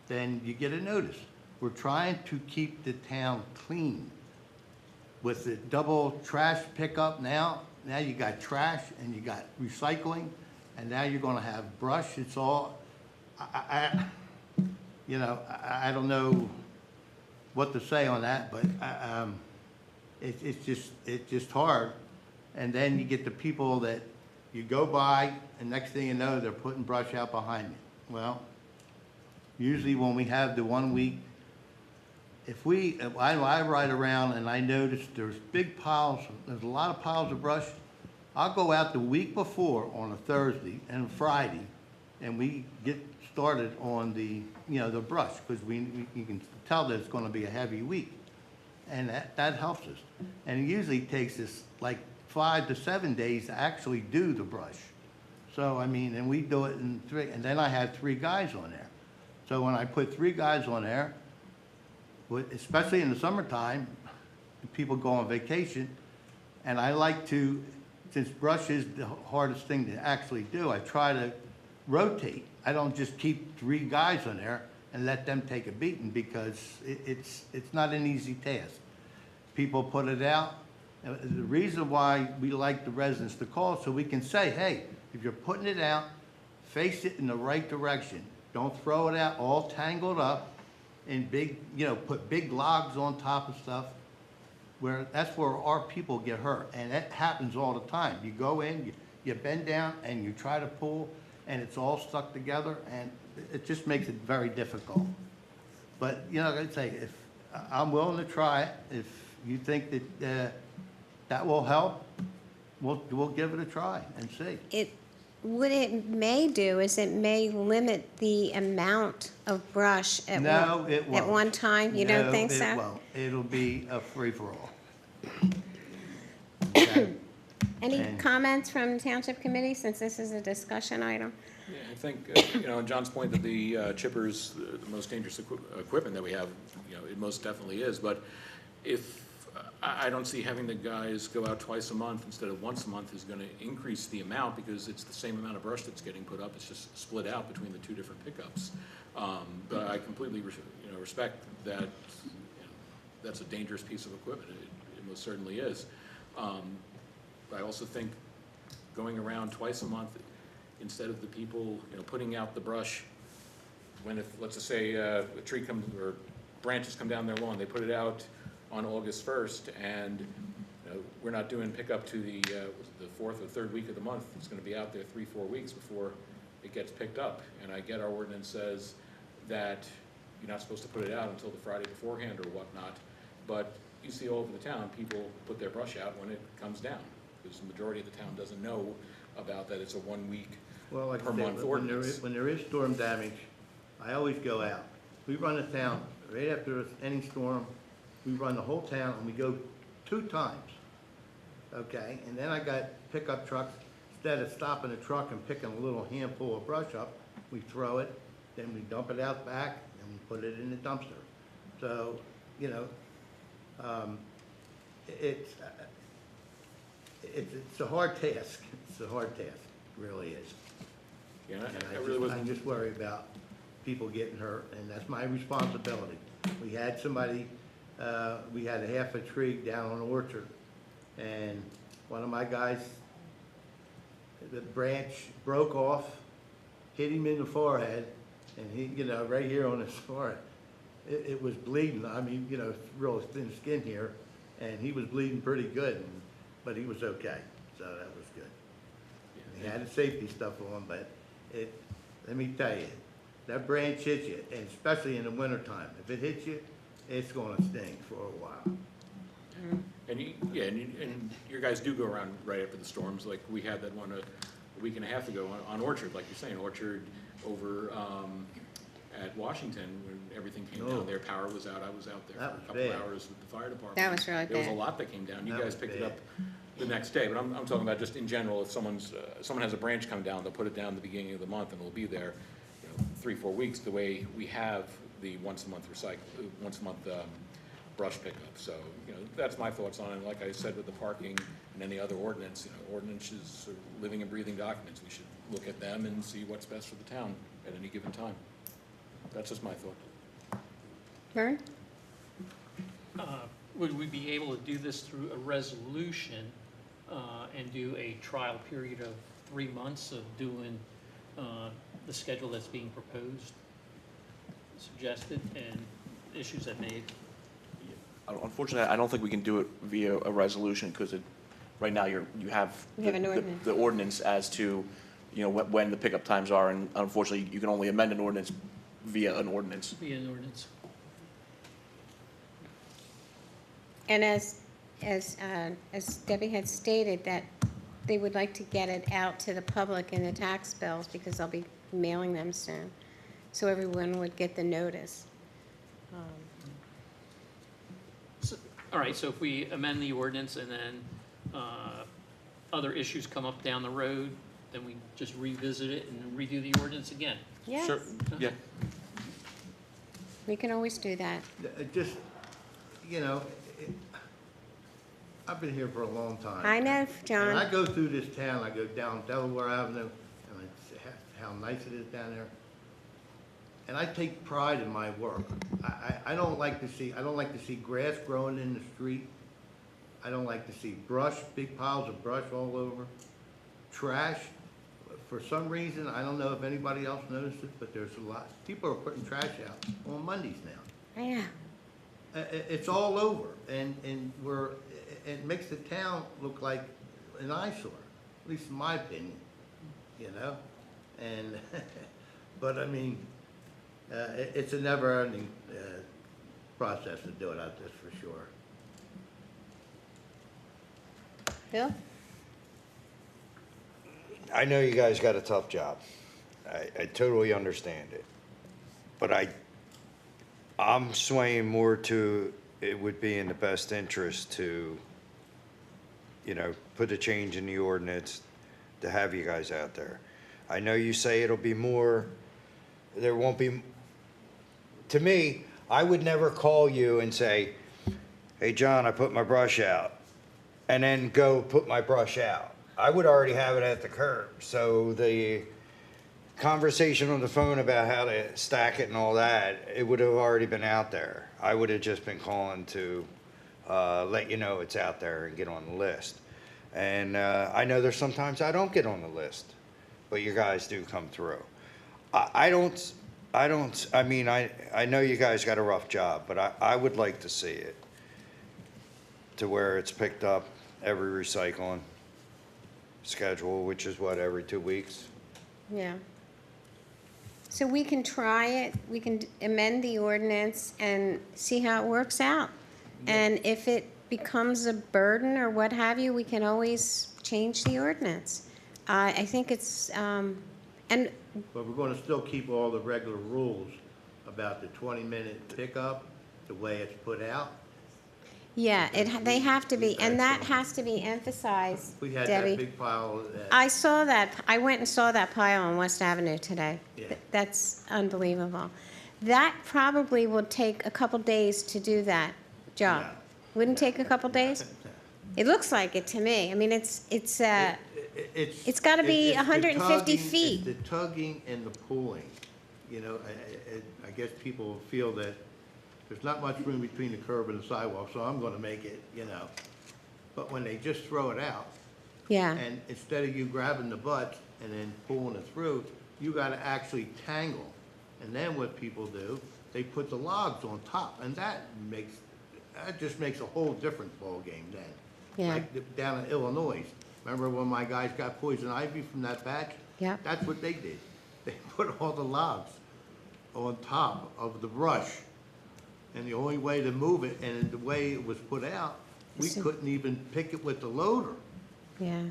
O: then you get a notice. We're trying to keep the town clean. With the double trash pickup now you got trash and you got recycling, and now you're gonna have brush. It's all, I don't know what to say on that, but it's just hard. And then you get the people that you go by, and next thing you know, they're putting brush out behind you. Well, usually when we have the 1 week, if I ride around and I notice there's big piles, there's a lot of piles of brush, I'll go out the week before on a Thursday and Friday, and we get started on the brush, because you can tell that it's gonna be a heavy week. And that helps us. And it usually takes us like 5 to 7 days to actually do the brush. So, I mean, and we do it in 3, and then I have 3 guys on there. So when I put 3 guys on there, especially in the summertime, people go on vacation, and I like to, since brush is the hardest thing to actually do, I try to rotate. I don't just keep 3 guys on there and let them take a beating, because it's not an easy task. People put it out. The reason why we like the residents to call, so we can say, hey, if you're putting it out, face it in the right direction. Don't throw it out all tangled up and big, put big logs on top of stuff, that's where our people get hurt. And that happens all the time. You go in, you bend down, and you try to pull, and it's all stuck together, and it just makes it very difficult. But, I'd say, if I'm willing to try it, if you think that that will help, we'll give it a try and see.
A: What it may do is it may limit the amount of brush at one time. You don't think so?
O: No, it won't. It'll be a free-for-all.
A: Any comments from Township Committee, since this is a discussion item?
E: Yeah, I think, on John's point that the chipper is the most dangerous equipment that we have, it most definitely is. But I don't see having the guys go out twice a month instead of once a month is going to increase the amount, because it's the same amount of brush that's getting put up. It's just split out between the 2 different pickups. But I completely respect that. That's a dangerous piece of equipment. It most certainly is. I also think going around twice a month instead of the people putting out the brush when, if let's just say a tree comes or branches come down their lawn, they put it out on August 1st, and we're not doing pickup to the 4th or 3rd week of the month. It's going to be out there 3-4 weeks before it gets picked up. And I get our ordinance says that you're not supposed to put it out until the Friday beforehand or whatnot, but you see all over the town, people put their brush out when it comes down, because the majority of the town doesn't know about that it's a 1 week
O: Well, like I
E: per
O: said,
E: month ordinance.
O: when there is storm damage, I always go out. We run the town, right after any storm, we run the whole town, and we go 2 times, okay? And then I got pickup trucks, instead of stopping the truck and picking a little handful of brush up, we throw it, then we dump it out back, and we put it in the dumpster. So, you know, it's a hard task. It's a hard task, it really is.
E: Yeah,
O: And
E: I really wasn't.
O: I just worry about people getting hurt, and that's my responsibility. We had somebody, we had a half a tree down on Orchard, and one of my guys, the branch broke off, hit him in the forehead, and he, you know, right here on his forehead, it was bleeding. I mean, you know, real thin skin here, and he was bleeding pretty good, but he was okay, so that was good. He had his safety stuff on, but let me tell you, that branch hits you, and especially in the wintertime. If it hits you, it's gonna sting for a while.
E: And and your guys do go around right after the storms, like we had that one a week and a half ago on Orchard, like you're saying, Orchard over at Washington, when everything came down, their power was out, I was out there
O: That
E: for a
O: was
E: couple
O: bad.
E: hours with the fire department.
A: That was really
E: There was a
A: bad.
E: lot that came down, you
O: That
E: guys
O: was
E: picked it
O: bad.
E: up the next day, but I'm talking about just in general, if someone has a branch come down, they'll put it down at the beginning of the month and it'll be there, 3-4 weeks, the way we have the once a month brush pickup. So, that's my thoughts on it. Like I said with the parking and any other ordinance, ordinances are living and breathing documents. We should look at them and see what's best for the town at any given time. That's just my thought.
A: Vern?
L: Would we be able to do this through a resolution and do a trial period of 3 months of doing the schedule that's being proposed, suggested, and issues that may?
C: Unfortunately, I don't think we can do it via a resolution, because right now you have
A: We have an ordinance.
C: the ordinance as to, when the pickup times are, and unfortunately, you can only amend an ordinance via an ordinance.
L: Be an ordinance.
A: And as Debbie had stated, that they would like to get it out to the public in the tax bills, because they'll be mailing them soon, so everyone would get the notice.
L: All right, so if we amend the ordinance and then other issues come up down the road, then we just revisit it and redo the ordinance again?
A: Yes,
C: Sure, yeah.
A: we can always do that.
O: Just, I've been here for a long time.
A: I know, John.
O: When I go through this town, I go down Delaware Avenue, and I see how nice it is down there. And I take pride in my work. I don't like to see grass growing in the street. I don't like to see brush, big piles of brush all over. Trash, for some reason, I don't know if anybody else noticed it, but there's a lot, people are putting trash out on Mondays now.
A: Yeah.
O: It's all over, and it makes the town look like an eyesore, at least in my opinion, and, but I mean, it's a never-ending process to do it, that's for sure.
A: Bill?
Q: I know you guys got a tough job. I totally understand it. But I'm swaying more to it would be in the best interest to, put a change in the ordinance to have you guys out there. I know you say it'll be more, there won't be, to me, I would never call you and say, hey, John, I put my brush out, and then go put my brush out. I would already have it at the curb. So the conversation on the phone about how to stack it and all that, it would have already been out there. I would have just been calling to let you know it's out there and get on the list. And I know there's sometimes I don't get on the list, but you guys do come through. I know you guys got a rough job, but I would like to see it to where it's picked up every recycling schedule, which is what, every 2 weeks?
A: Yeah. So we can try it, we can amend the ordinance and see how it works out. And if it becomes a burden or what have you, we can always change the ordinance. I think it's, and
O: But we're gonna still keep all the regular rules about the 20-minute pickup, the way it's put out.
A: yeah, they have to be, and that has to be emphasized,
O: We had that
A: Debbie.
O: big pile that.
A: I saw that, I went and saw that pile on West Avenue today.
O: Yeah.
A: That's unbelievable. That probably will take a couple days to do that job.
O: No.
A: Wouldn't take a couple days? It looks like it to me. I mean, it's It's gotta be
O: it's the
A: 150
O: tugging-
A: feet.
O: It's the tugging and the pulling. You know, I guess people feel that there's not much room between the curb and the sidewalk, so I'm gonna make it, you know. But when they just throw it out,
A: yeah,
O: and instead of you grabbing the butt and then pulling it through, you gotta actually tangle. And then what people do, they put the logs on top, and that just makes a whole different ballgame then.
A: yeah,
O: Like down in Illinois, remember when my guys got poison ivy from that batch?
A: yeah.
O: That's what they did. They put all the logs on top of the brush. And the only way to move it, and the way it was put out, we
A: So-
O: couldn't even pick it with the loader.
A: Yeah.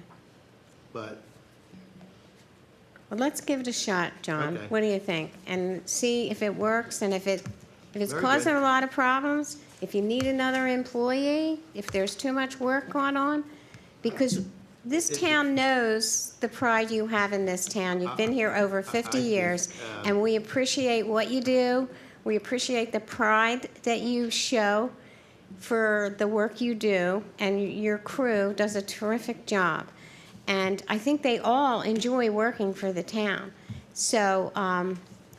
O: But
A: Well, let's give it a shot, John.
O: Okay.
A: What do you think? And see if it works, and if it's
O: Very
A: causing
O: good.
A: a lot of problems, if you need another employee, if there's too much work going on, because this town knows the pride you have in this town. You've been here over 50
O: I think,
A: years, and we appreciate what you do. We appreciate the pride that you show for the work you do, and your crew does a terrific job. And I think they all enjoy working for the town. So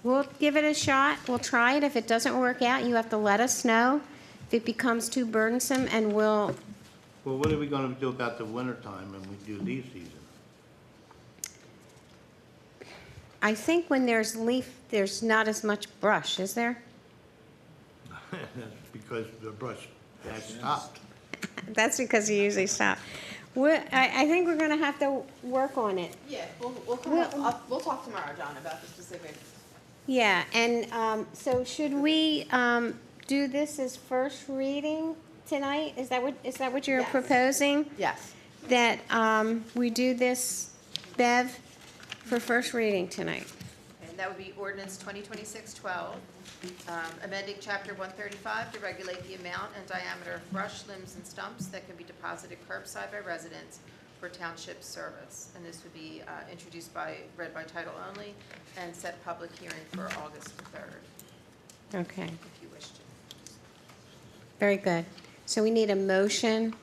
A: we'll give it a shot. We'll try it. If it doesn't work out, you have to let us know if it becomes too burdensome, and we'll,
O: well, what are we gonna do about the winter time when we do leaf season?
A: I think when there's leaf, there's not as much brush, is there?
O: Because the brush has stopped.
A: That's because you usually stop. I think we're gonna have to work on it.
K: Yeah, we'll talk tomorrow, John, about the specifics.
A: Yeah, and so should we do this as first reading tonight? Is that what you're
K: Yes.
A: proposing?
K: Yes.
A: That we do this, Bev, for first reading tonight?
B: And that would be ordinance 2026-12, amending chapter 135 to regulate the amount and diameter of brush, limbs, and stumps that can be deposited curbside by residents for township service. And this would be read by title only, and set public hearing for August 3rd,
A: Okay,
B: if you wish to.
A: very good. So we need a motion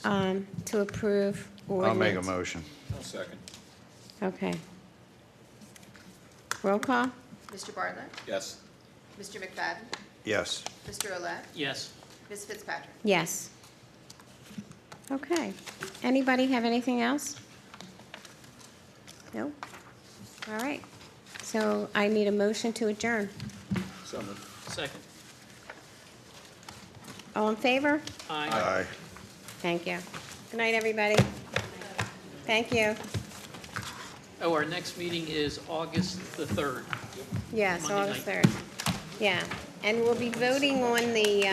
A: to approve ordinance.
Q: I'll make a motion.
E: I'll second.
A: Okay. Roll call?
B: Mr. Bartlett?
E: Yes.
B: Mr. McFadden?
Q: Yes.
B: Mr. Olet?
L: Yes.
B: Ms. Fitzpatrick?
A: Yes. Okay. Anybody have anything else? No? All right. So I need a motion to adjourn.
E: So moved.
L: Second.
A: All in favor?
L: Aye.
A: Thank you. Good night, everybody. Thank you.
L: Oh, our next meeting is August the 3rd.
A: Yes,
L: Monday
A: August
L: night.
A: 3rd. Yeah, and we'll be voting on the